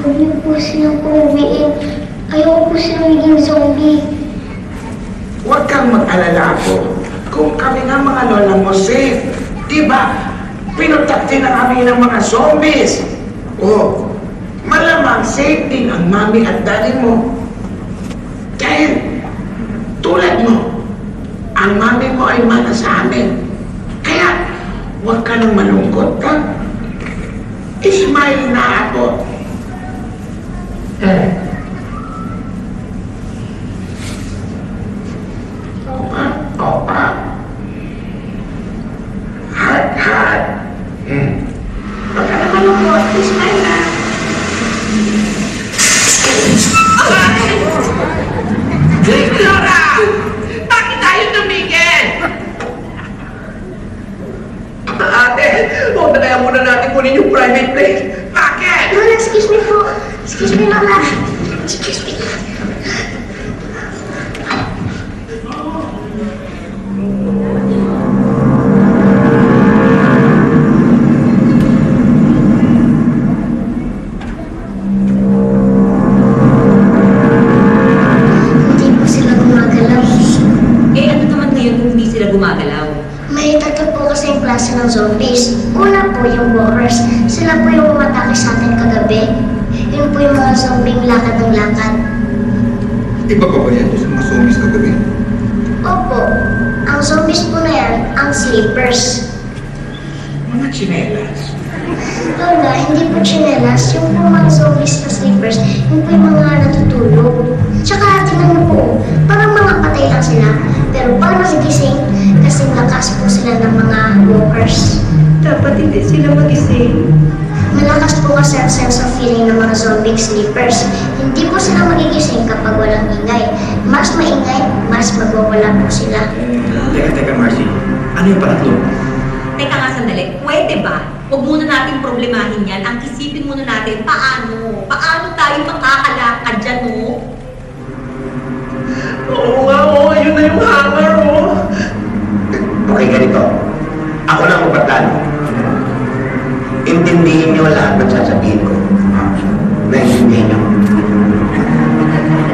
Huwag niyo po silang uuwiin. Ayaw po silang maging zombie. Huwag kang mag-alala po. Kung kami nga mga lola mo safe, di ba? Pinutakti na kami ng mga zombies. Oh, malamang safe din ang mami at daddy mo. Dahil, tulad mo, ang mami mo ay mana sa amin. Kaya, huwag ka nang malungkot, ha? Ismail na ako. po, please, Marla. Flora! Bakit tayo tumigil? Ate, huwag na kaya muna natin kunin yung private plane. Bakit? Lola, excuse me po. Excuse me, Lola. Excuse me. Hindi po sila gumagalaw. Eh, ano naman ngayon kung hindi sila gumagalaw? May tatlo po kasi yung klase ng zombies. Una po yung walkers. Sila po yung umatake sa atin kagabi. Yun po yung mga zombie lakad ng lakad. Iba pa ba yan sa mga zombies kagabi? Opo, ang zombies po na yan, ang sleepers. Mga chinelas. Lola, hindi po chinelas. Yung po mga zombies na sleepers, yung po yung mga natutulog. Tsaka, tingnan niyo po, parang mga patay lang sila. Pero pag nagigising, kasi lakas po sila ng mga walkers. Dapat hindi sila magising. Malakas po kasi ang sense of feeling ng mga zombie sleepers. Hindi po sila magigising kapag walang ingay. Mas maingay, mas magwawala po sila. Teka, Marcy. Ano yung pangatlo? Teka nga sandali, pwede ba? Huwag muna natin problemahin yan. Ang isipin muna natin, paano? Paano tayo makakalakad dyan, no? Oo nga, yun na yung hammer, Okay, ganito. Ako lang magpaplano. Intindihin niyo lahat ng sasabihin ko. Naintindihin niyo.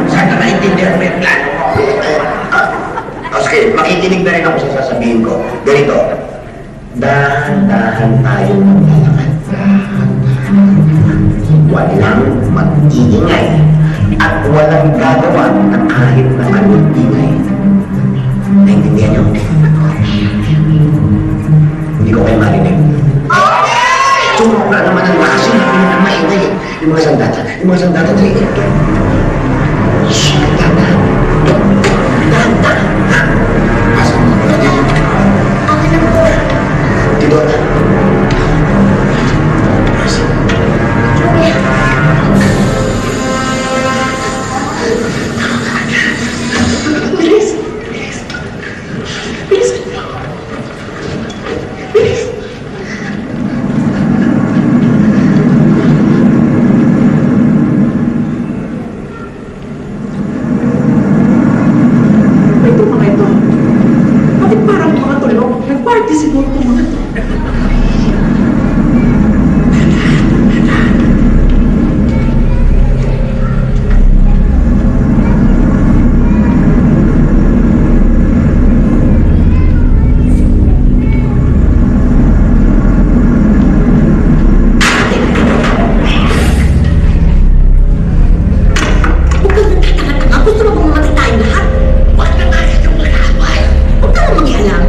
Sana naintindihan mo yung plano ko. Okay, makikinig na rin ako sa sasabihin ko. Ganito. Dahan-dahan tayo maglalakad. Walang mag-iingay. At walang gagawa na kahit na anong ingay. Naintindihan niyo? Hindi ko kayo marinig. Tumok na naman ang lakas yung hindi na maingay. Yung mga sandata, dali. Shhh, dahan-dahan. Dahan-dahan. Ako na po. Tidora. Ito mga ito. Bakit parang mga tulog? Nag-party siguro itong mga ito. Huwag kang nagtatanga-tanga. Gusto mo bang mamatay tayong lahat? Huwag na nga itong mag-away. Huwag ka lang mangialam.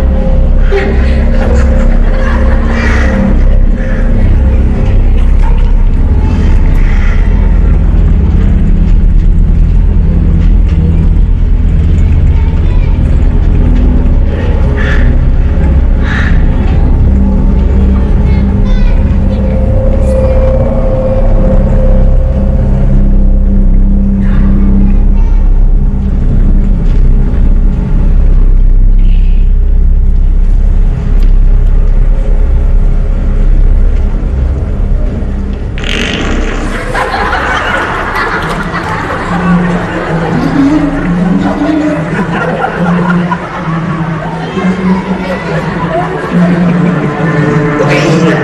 Okay, hinga.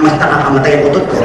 Mas nakakamatay ang utot ko.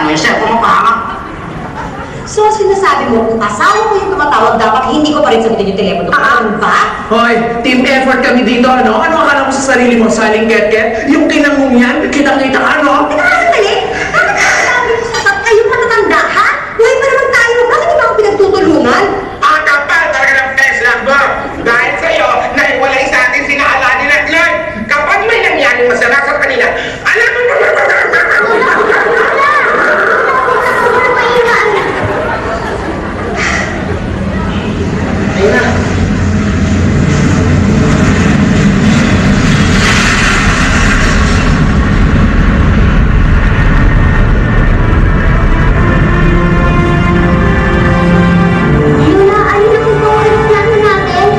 mo yung cellphone mo pahamak. So, sinasabi mo, kung asawa ko yung tumatawag, dapat hindi ko pa rin sagutin yung telepono. Ano ba? Hoy, team effort kami dito, ano? Ano akala mo sa sarili mo, saling ket-ket? Yung kinangong yan, kitang-kita ka, ano? Teka nga sandali! Bakit sinasabi mo sa kayong matatanda, ha? Buhay pa naman tayo! Bakit di ba ako pinagtutulungan? Ang kapal talaga ng face number. Dahil sa'yo, naiwalay sa atin sina Aladdin at Lloyd. Kapag may nangyaring masama sa kanila, alam mo, Ayun na. Lola, ayun na kung bawal ang plano natin.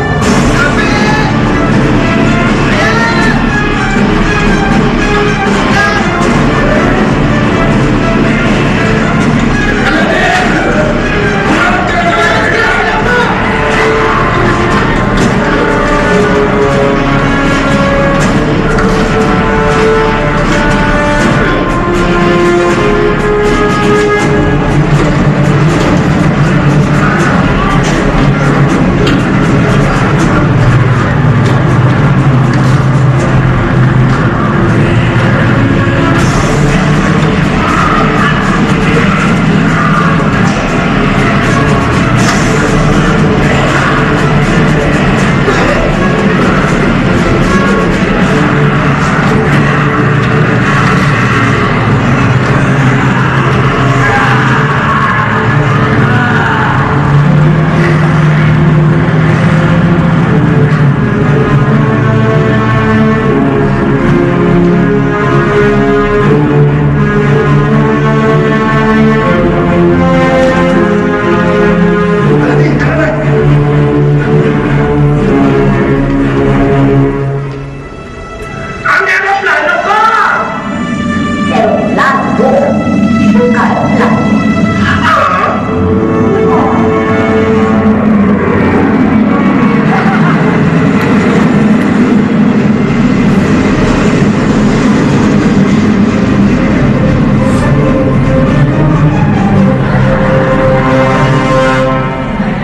ang aeroplano ko! Pero plano mo, yung kaya plano.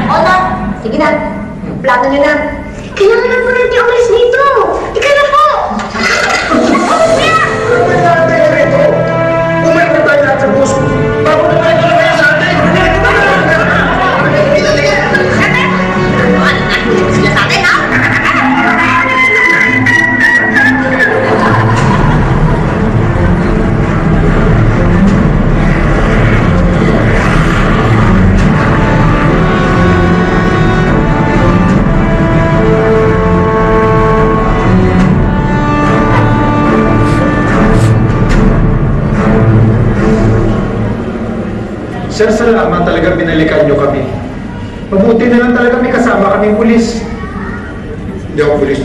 O na, sige na. Plano nyo na. Kailangan na po natin umalis dito. Ika na po! Umayroon tayo lahat sa bus. Bago na tayo talaga sa atin. Sila sa atin, ha? Sir, salamat talaga binalikan nyo kami. Mabuti na lang talaga may kasama kaming pulis. Hindi ako pulis.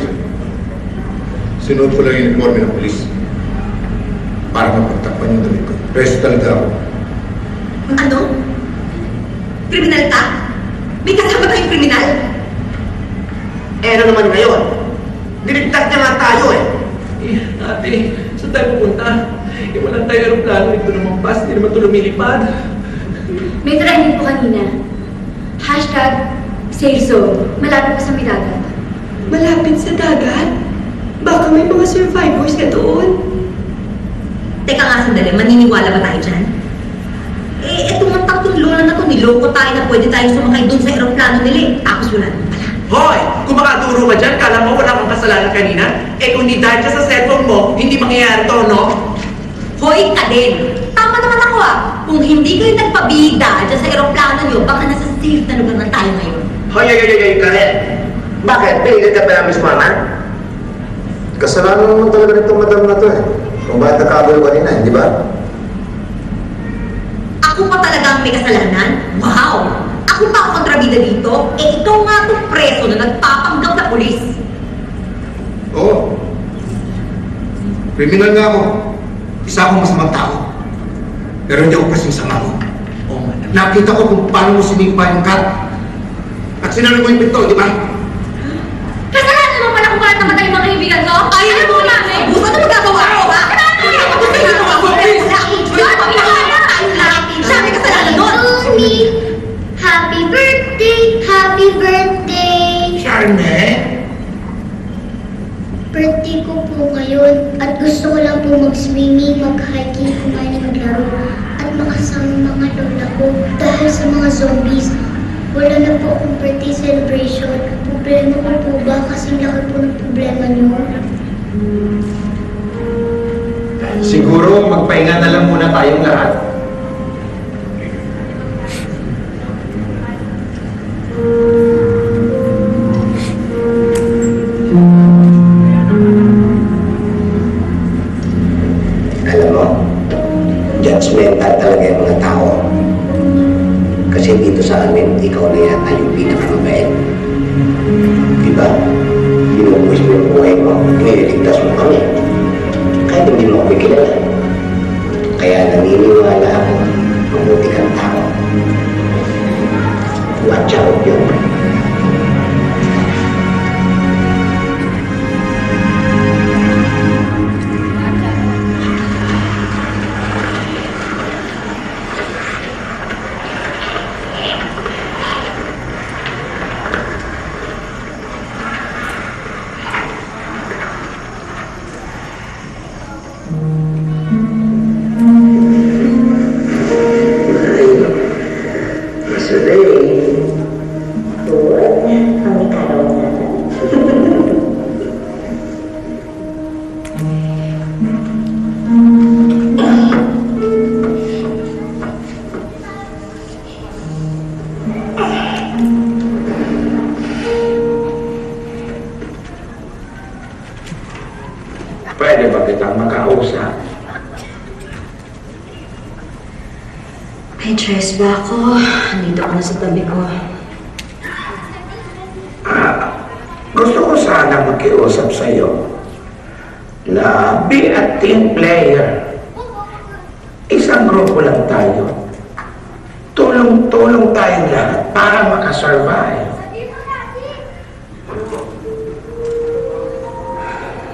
Sinuot ko lang yung uniforme ng pulis. Para mapagtakpan yung damit ko. Preso talaga ako. Ano? Kriminal ka? May kasama tayong kriminal? Eh, ano naman ngayon? Dinigtas niya nga tayo eh. Ate, saan tayo pupunta? Walang tayo aeroplano, ito naman bus, hindi naman ito lumilipad. May trending po kanina. #safe zone. Malapit po sa may dagat. Malapit sa dagat? Baka may mga survivors na doon. Teka nga sandali, maniniwala ba tayo dyan? Eh, etong mga tatlong lola na to, niloko tayo na pwede tayong sumakay dun sa aeroplano nila eh. Tapos wala naman pala. Hoy! Kung makaturo ka dyan, kala mo wala kang kasalanan kanina? Eh kung di dahil ka sa cellphone mo, hindi mangyayari to, no? Hoy ka din! Tama naman ako ah! Kung hindi kayo nagpabida dyan sa aeroplano nyo, baka nasa safe na lugar na tayo ngayon. Hoy, Karen. Bakit? Pinilit ka pa namin sumama? Kasalanan naman talaga nitong madam na to eh. Kung bakit nakagulo kanina, hindi ba? Ako pa talaga ang may kasalanan? Wow! Ako pa ang kontrabida dito? Eh ikaw nga itong preso na nagpapanggap na pulis. Oo. Kriminal nga ako. Isa akong masamang tao. Pero hindi ako kasing sama mo. Nakita ko kung paano mo sinimpa yung car. At sinalo mo yung pinto, di ba? Kasalanan naman pala kung bakit namatay yung mga kaibigan ko? Ayaw mo namin! Gusto na magagawa ko, ha? Ano ang magagawa ko? Wala akong choice. birthday! Happy birthday! Charmaine? Birthday ko po ngayon at gusto ko lang po mag-swimming, mag-hiking, kumain, maglaro at makasama mga lola ko dahil sa mga zombies. Wala na po akong birthday celebration. Problema ko po ba? Kasi laki po ng problema niyo. Siguro magpahinga na lang muna tayong lahat. Alam mo, judgmental talaga yung mga tao. Kasi dito sa amin, ikaw na yata yung pinakamabait. Diba? Binubuhis mo yung buhay mo, nililigtas mo kami. Kahit hindi mo ako kilala. Kaya naniniwala ako, mabuti kang tao. Watch out yun. Pwede ba kitang makausap? May choice ba ako? Nandito ka na sa tabi ko. Gusto ko sana makiusap sa'yo na be a team player. Isang grupo lang tayo. Tulong-tulong tayong lahat para makasurvive.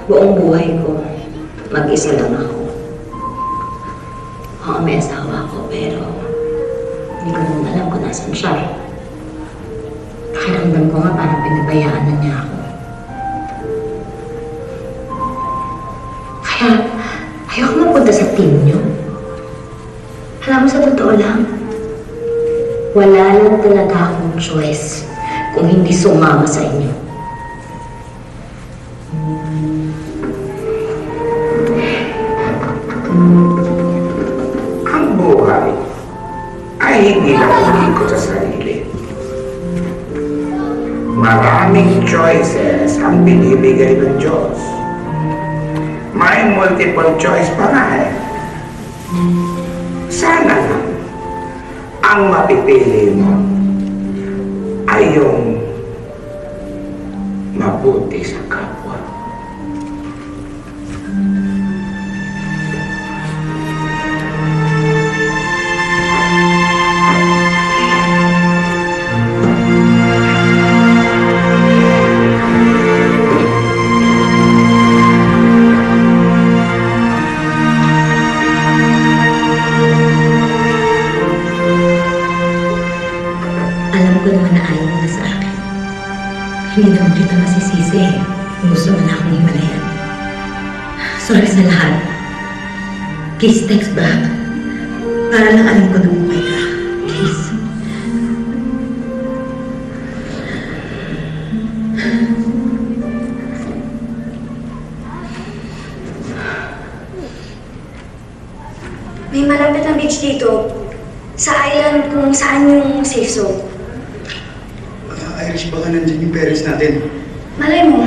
Buong buhay ko, mag-isa lang ako. Oo, may asawa ko, pero hindi ko naman alam kung nasan siya. Pakiramdam ko nga parang pinabayaan na niya ako. Kaya, ayoko mapunta sa team niyo. Alam mo, sa totoo lang, wala lang talaga akong choice kung hindi sumama sa inyo. Ang buhay ay hindi lang umikot sa sarili. Maraming choices ang binibigay ng Diyos. May multiple choice pa nga eh. Sana lang ang mapipili mo ay yung mabuti sa kapwa. Alam ko naman na ayaw mo na sa akin. Hindi naman kita masisisi. Gusto mo na akong himalayan. Sorry sa lahat. Please text back. Para lang alam ko na buhay ka. Please. May malapit na beach dito. Sa island kung saan yung safe zone. Irish, baka nandyan yung parents natin. Malay mo.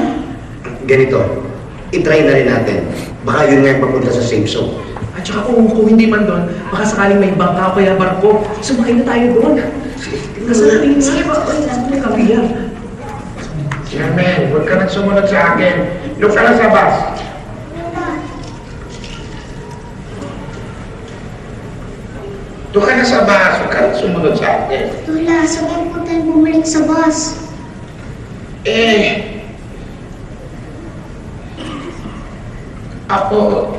Ganito, itry na rin natin. Baka yun nga yung papunta sa safe zone. At saka kung hindi man doon, baka sakaling may bangka o kaya barko, sumakay na tayo doon. Kasi natin nga, may kabiyak. Jermaine, huwag ka nang sumunod sa akin. Doon ka lang sa bus. Doon ka na sa bus. Huwag ka nang sumunod sa akin. Lola, sabay po tayo bumalik sa bus. Ako,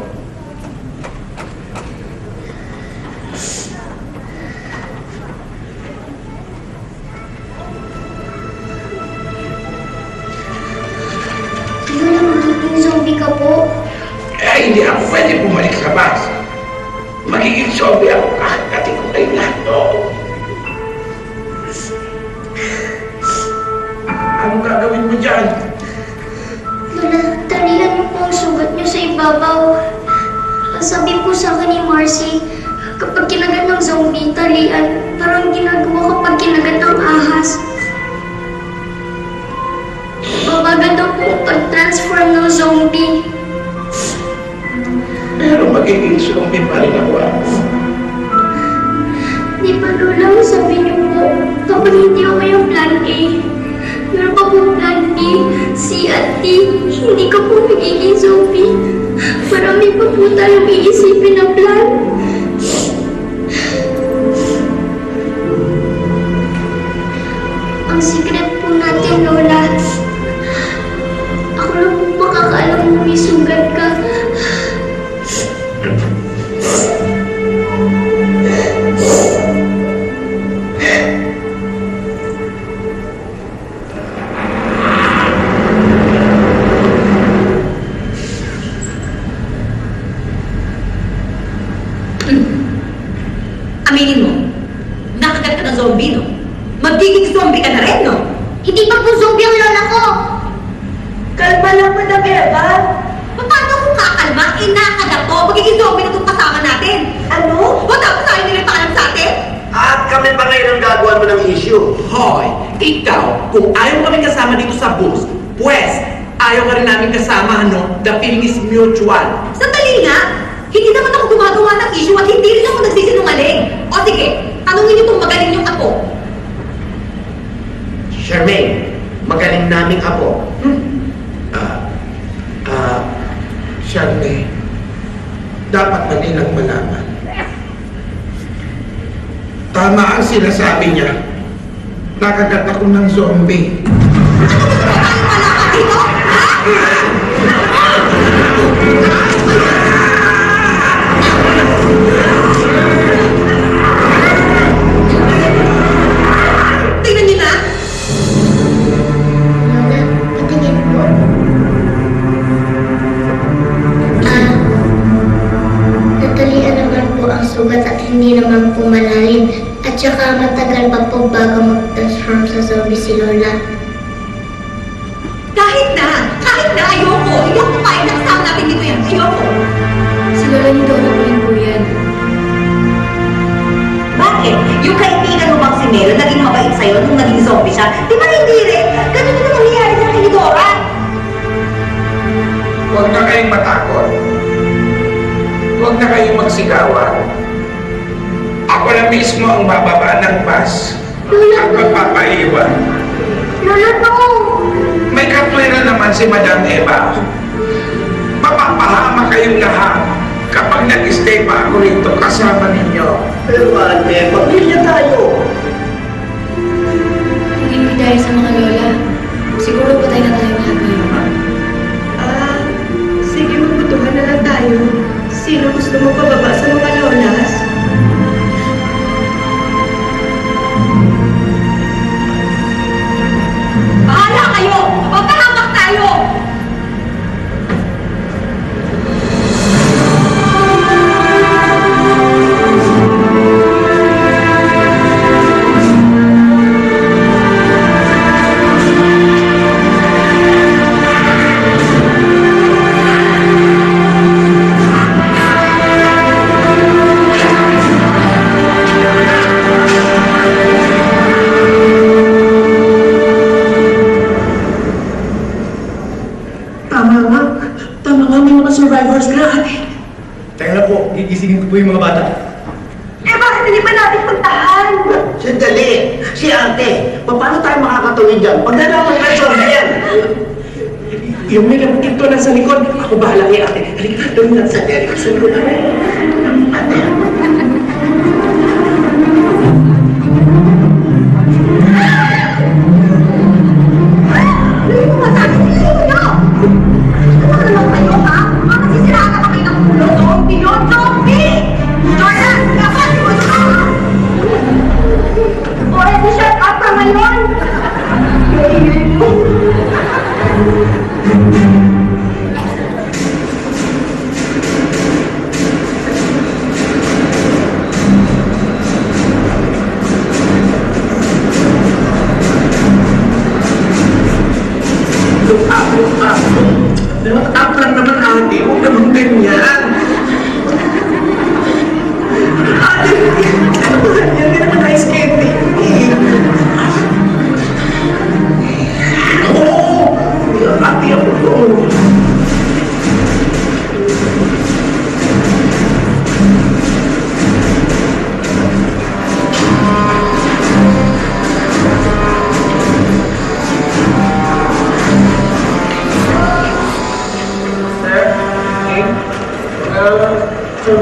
sa bus. Magiging zombie ako kakagating ko kayo lahat doon. Anong gagawin mo dyan? Lola, talihan niyo po ang sugat niyo sa ibabaw. Sabi po sa akin ni Marcy, kapag kinagat ng zombie, talian. Parang ginagawa kapag kinagat ng ahas. Babaga daw po pag-transform ng zombie. Pero magiging zombie pa rin ako. Di ba, Lola, sabi niyo po, kapag hindi ako yung plan A, meron pa po plan B, C at D, hindi ka po magiging zombie. Marami pa po tayong iisipin na plan. Ang secret po natin, Lola, ako lang po makakaalam kung may sugat ka. Aminin mo, nakagat ka ng zombie, no? Magiging zombie ka na rin, no? Hindi pa po zombie ang lola ko! Kalma lang, Madam Eva. Paano kung kakalma? Nakagat to. Magiging zombie na itong kasama natin. Ano? O tapos tayo nilipakalam sa atin? At kami pa ngayon ang gagawa mo ng issue. Hoy, ikaw, kung ayaw kami kasama dito sa bus, pues, ayaw ka rin namin kasama, ano? The feeling is mutual. Sandali nga. Hindi naman ako gumagawa ng issue at hindi rin ako nagsisinungaling. O sige, tanungin niyo itong magaling yung apo. Charmaine, magaling naming apo. Charmaine, dapat na nilang malaman. Tama ang sinasabi niya. Nakagat ako ng zombie. Malaman dito? Tingnan niyo na. Lola, patingin po. Natalian naman po ang sugat at hindi naman po malalim. At saka matagal pa po bago mag-transform sa zombie si Lola. Kahit na, ayoko. Hindi ako kumain na kasama natin dito yan. Ayoko. Si Lola ni Dora po rin po yan. Bakit? Yung kaibigan mo bang si Melo naging mabait sa'yo nung naging zombie siya? Di ba hindi rin? Ganun yung nangyayari sa akin ni Dora. Huwag na kayong matakot. Huwag na kayong magsigawan. Ako na mismo ang bababa ng bus at magpapaiwan. Lola, no! May katwiran naman si Madam Eva. Mapapahama kayong lahat kapag nag-stay pa ako rito kasama ninyo. Pero ate, pamilya tayo. Hindi dahil sa mga lola. Siguro patay na tayo lahat ngayon. Sige, magbutuhan na lang tayo. Sino gusto mo pababa sa mga lolas? Bahala kayo! Magkahamak tayo! Tama nga, may mga survivors na. Teka na po, gigisingin ko po yung mga bata. Eh bakit hindi ba natin puntahan? Sandali, si ate, paano tayo makakatuloy dyan? Pag nalaman ka zombie yan. Yung may lamukito na sa likod, ako bahala kay ate. Halika, doon na sa ate. Sa likod.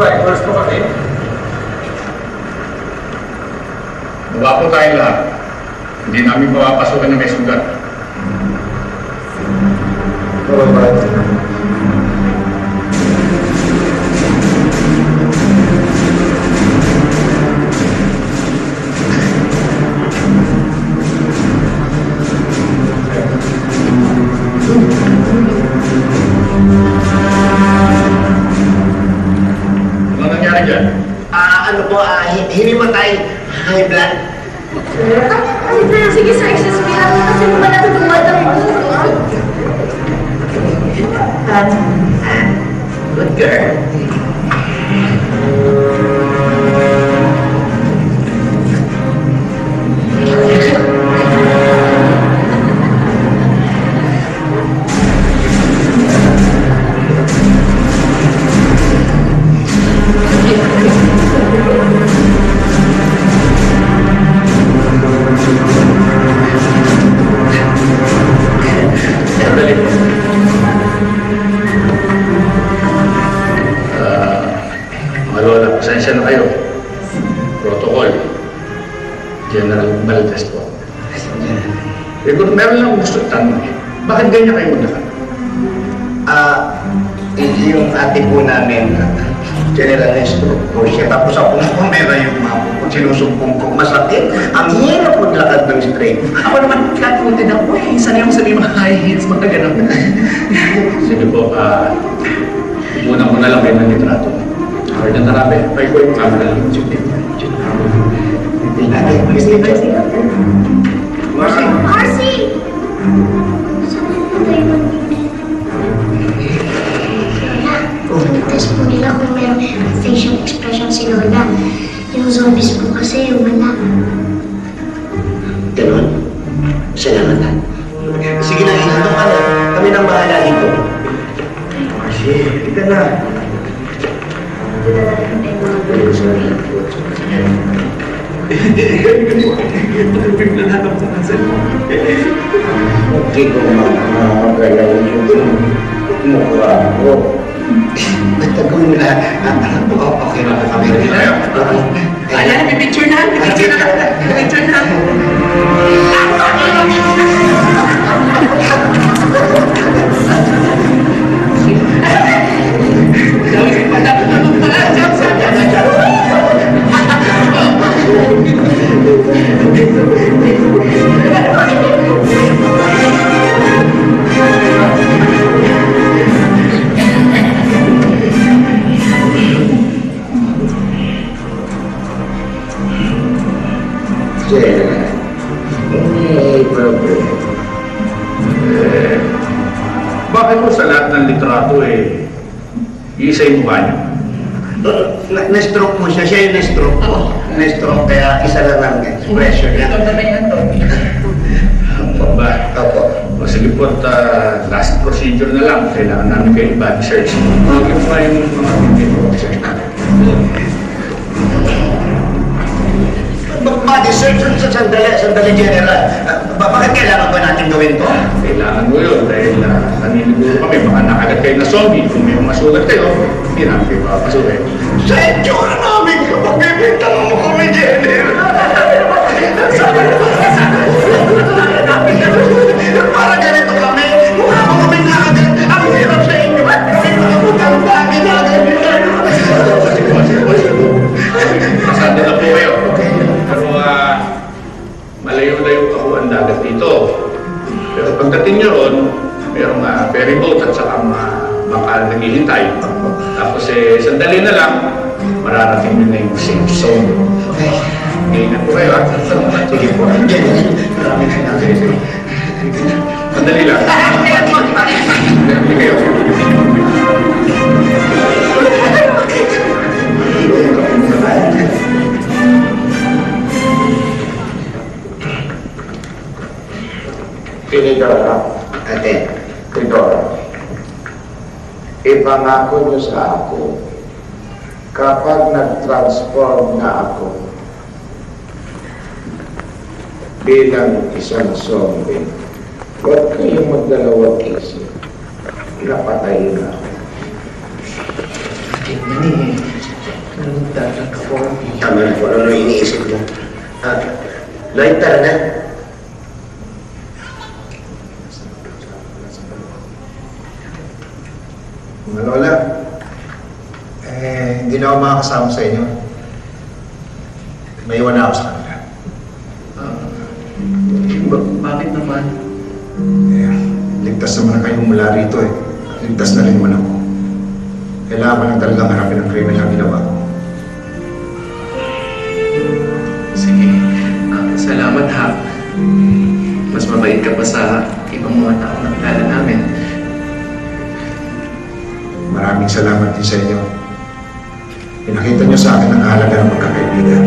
survivors ko kami. Baba po tayo lahat. Hindi namin papapasukan ng may sugat. Ano nangyari dyan? Hinimatay. High blood. Sige sir, exaspirate mo kasi naman natutungad ang Good girl. Malola, pasensya na kayo. Protocol. General Valdez po. Pero meron lang gusto tanong eh. Bakit ganyan kayo magdakal? Yung ate po namin, General Nestor po siya. Tapos ako na pumera yung mga po. Sinusumpong ko. Masakit. Ang hirap maglakad ng straight. Ako naman flat-footed ako eh. Sanay ako sabihin mga high heels, mga ganun. Sige po, ipunan ko na lang kayo ng litrato. Or dyan tarabi, may ko yung camera lang. Marcy! Test po nila kung merong facial expression si Lola. Yung zombies po kasi wala. Ganon? Salamat ha. Sige na, ito ka na. Kami nang bahala dito. Marcy, tika na. Okay kung makagalaw yung mukha ko. Basta kung okay na kami. Ayan, may picture na. May picture na. May picture na. Bakit po sa lahat ng litrato isa yung mukha niyo? Na-stroke mo siya. Siya yung na-stroke ko. Na-stroke kaya isa lang ang expression niya. Ba? Opo. O sige po, last procedure na lang. Kailangan namin kayo body search. Magiging mo nga yung mga body search natin. Body search sa sandali general. Bakit kailangan ba natin gawin to? Kailangan mo yun dahil naniniguro kami. Baka nakagat kayo na zombie. Kung may masugat kayo, hindi namin kayo papasukin. Sa itsura namin kapag bibintang mo kami, general. Parang ganito kami. Mukha mo kami nakagat. Ang hirap sa inyo. Kami makaputang bagay natin. Pasado na po kayo. Pero malayo-layo ako ang dagat dito. Pero pagdating nyo ron, mayroong ferry boat at saka baka naghihintay. Tapos sandali na lang, mararating nyo na yung safe zone. Okay. Ingat po kayo ha. Sige po. Maraming salamat. Sandali lang. Sandali kayo. Tinidora, Ate, Tidora, ipangako niyo sa ako, kapag nag-transform na ako bilang isang zombie, huwag kayong magdalawang isip. Napatayin na ako. Tama na kung ano iniisip mo. Lloyd, tara na. Mga lola, hindi na ako makakasama sa inyo. May iwan na ako sa kanila. Bakit naman? Ligtas naman na kayong mula rito eh. Ligtas na rin naman ako. Kailangan ko lang talagang harapin ang krimen na ginawa ko. Sige. Salamat ha. Mas mabait ka pa sa ibang mga tao na kilala namin. Maraming salamat din sa inyo. Pinakita niyo sa akin ang halaga ng magkakaibigan.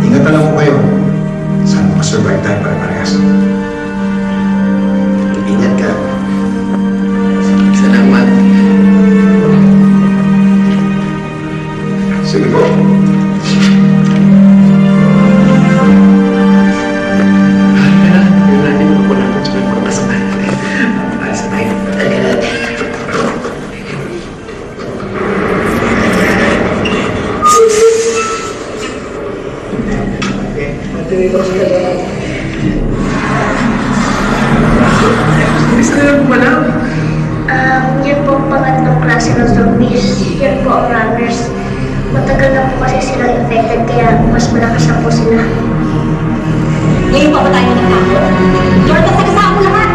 Ingat na lang po kayo. Sana makasurvive tayo pare-parehas. Ingat ka. Salamat. Sige po. Yan po ang pangatlong klase ng zombies. Yan po ang runners. Matagal na po kasi sila infected kaya mas malakas na po sila. Ngayon pa ba tayo nagkako? Jordan, sagasaan mo lahat!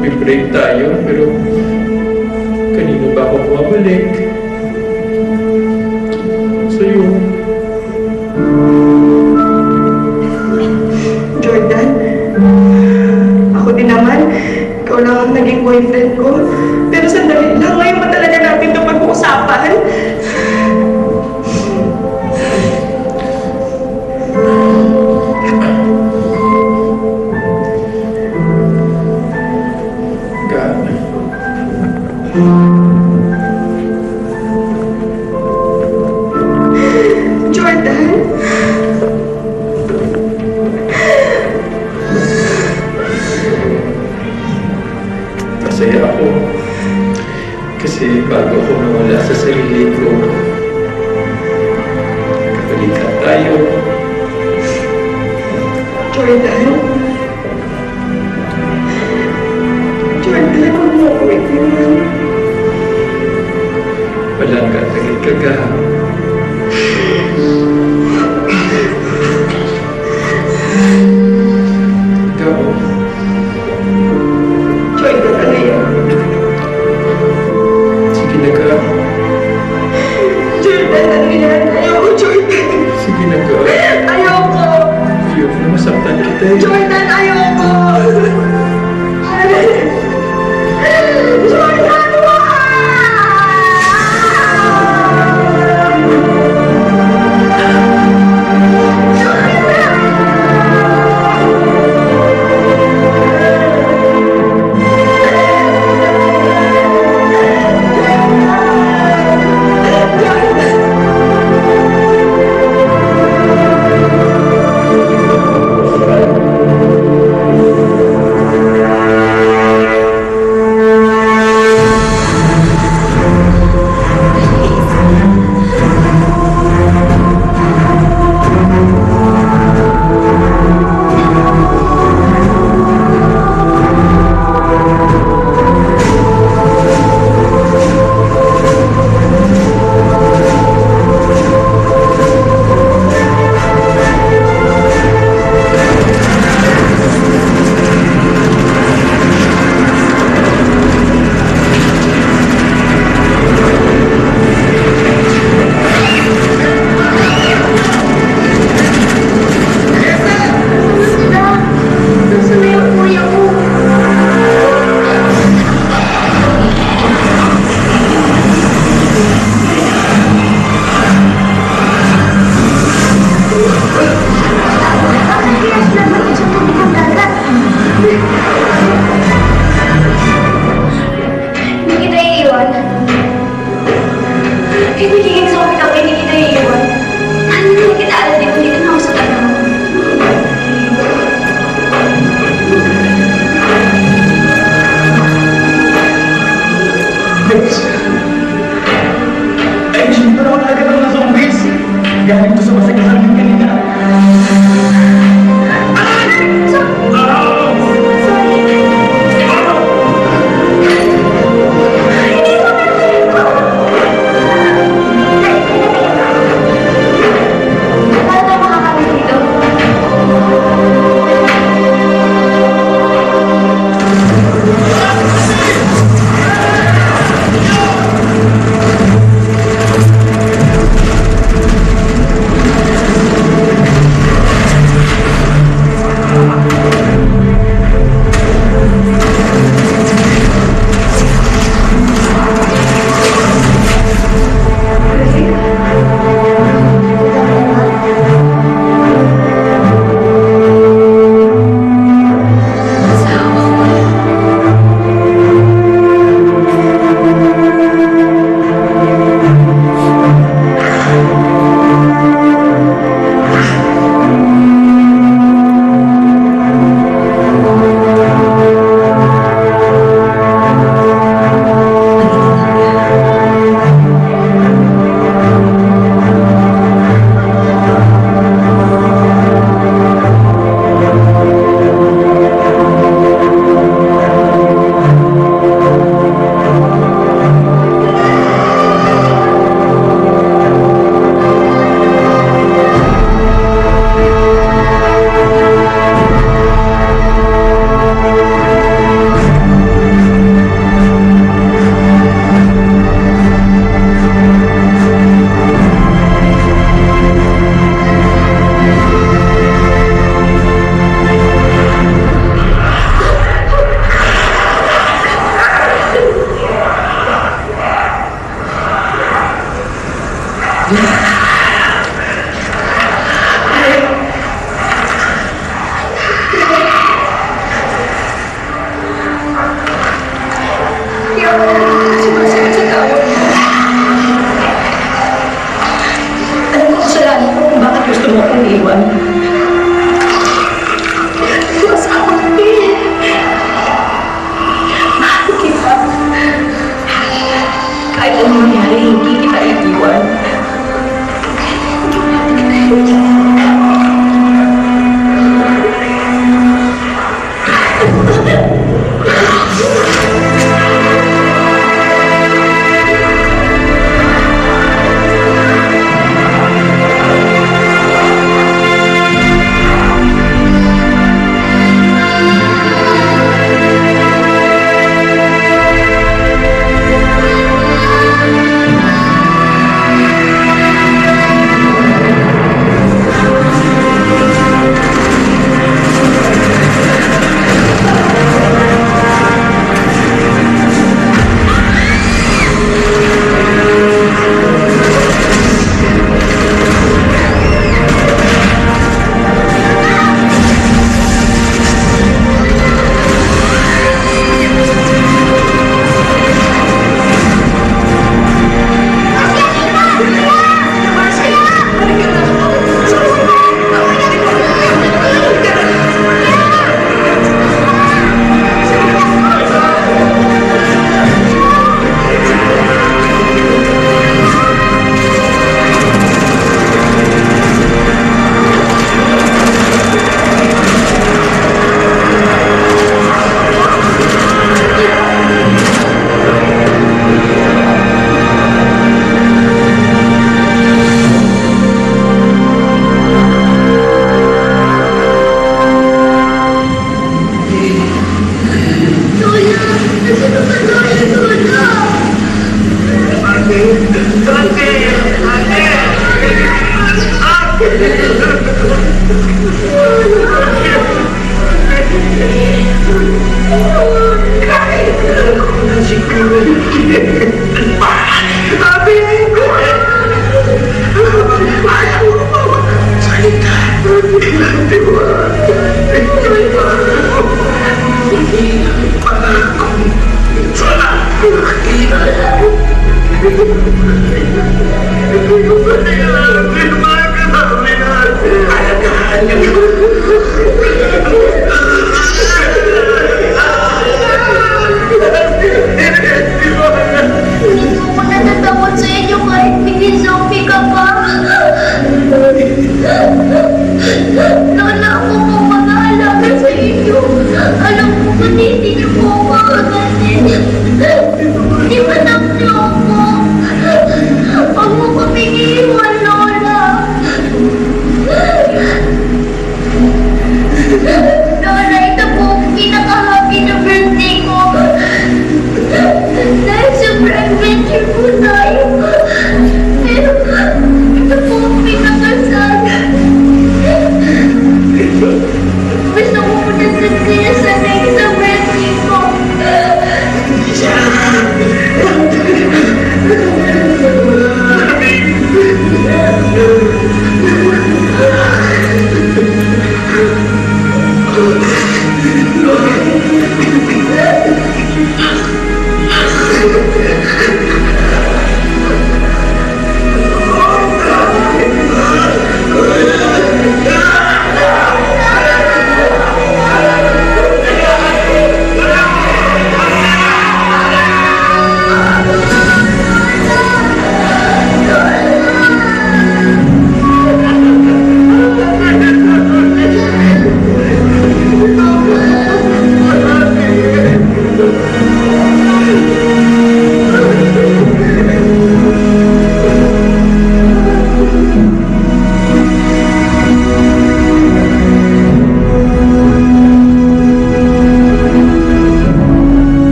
Nag-break tayo, pero kanino ba ako bumabalik? Sa'yo. tayo. Jordan? Jordan, huwag mo ako iwan. Walang katagit ka ka. Ikaw. Jordan, ano yan? Sige na ka. Jordan, ano yan? Ayoko, Jordan. Sige na ka. Ayoko. Ayoko na masaktan kita eh. Jordan, ayoko. Jordan, galing to sa masakit namin kanina. Kahit anong mangyari, hindi kita iiwan. Hindi ko natatakot sa inyo kahit may zombie ka pa. Lola, ako po mag-aalaga sa inyo. Alam ko kasi hindi niyo po ako agatin. Di ba niyo ako? Huwag mo kaming iiwan, Lola. Lola, ito po ang pinaka-happy na birthday ko. Dahil super adventure po tayo. Pero ito po ang pinaka-sad. Gusto ko po na kaya sanay sa birthday ko.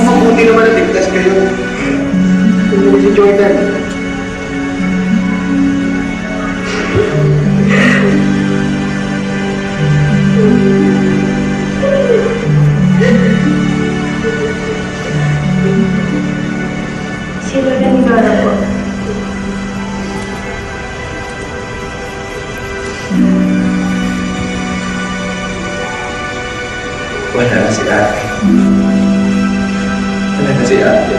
Mabuti naman na tigtas kayo. Tingnan mo si Jordan. Si Lola ni Dora po. Wala na si ate. Wala na si ate.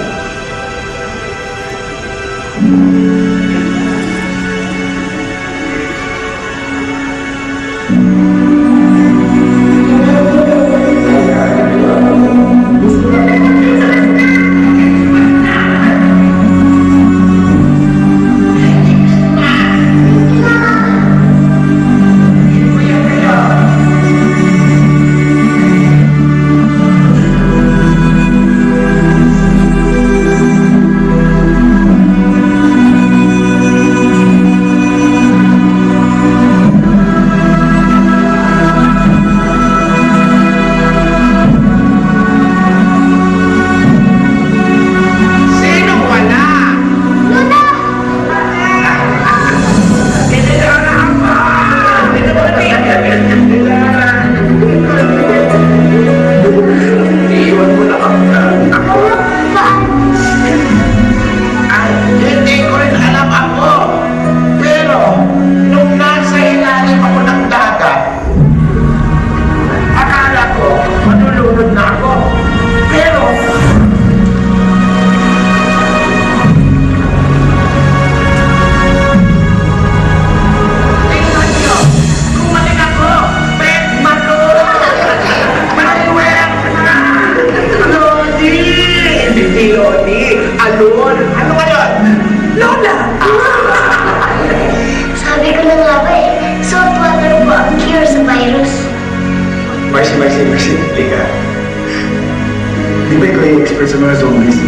sa mga zombies.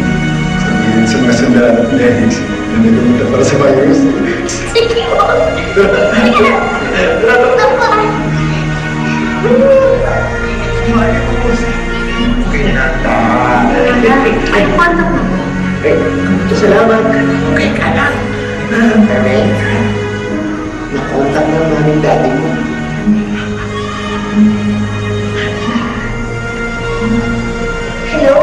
Sabihin sa mga sandaan at medics na nilumutan para sa virus. Sige po. Ay, kontak mo. Salamat. Okay ka lang. Correct. Nakontak na namin daddy mo. Hello?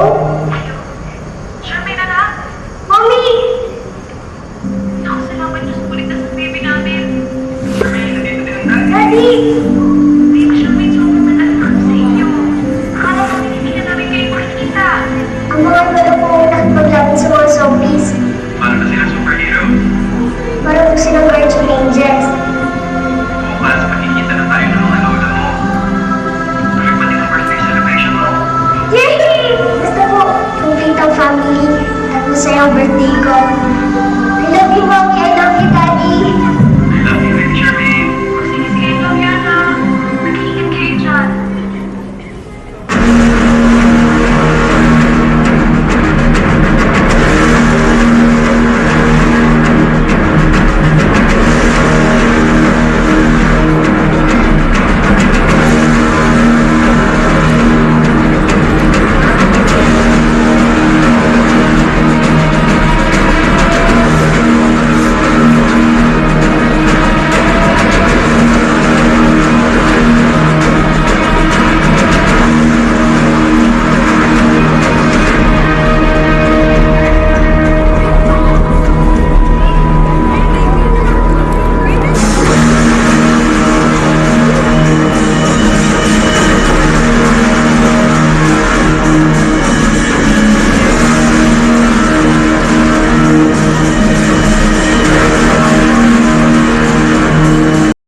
Charmaine, anak? Mommy! Nakasalamat niyo sa kulit na sa baby namin. Daddy!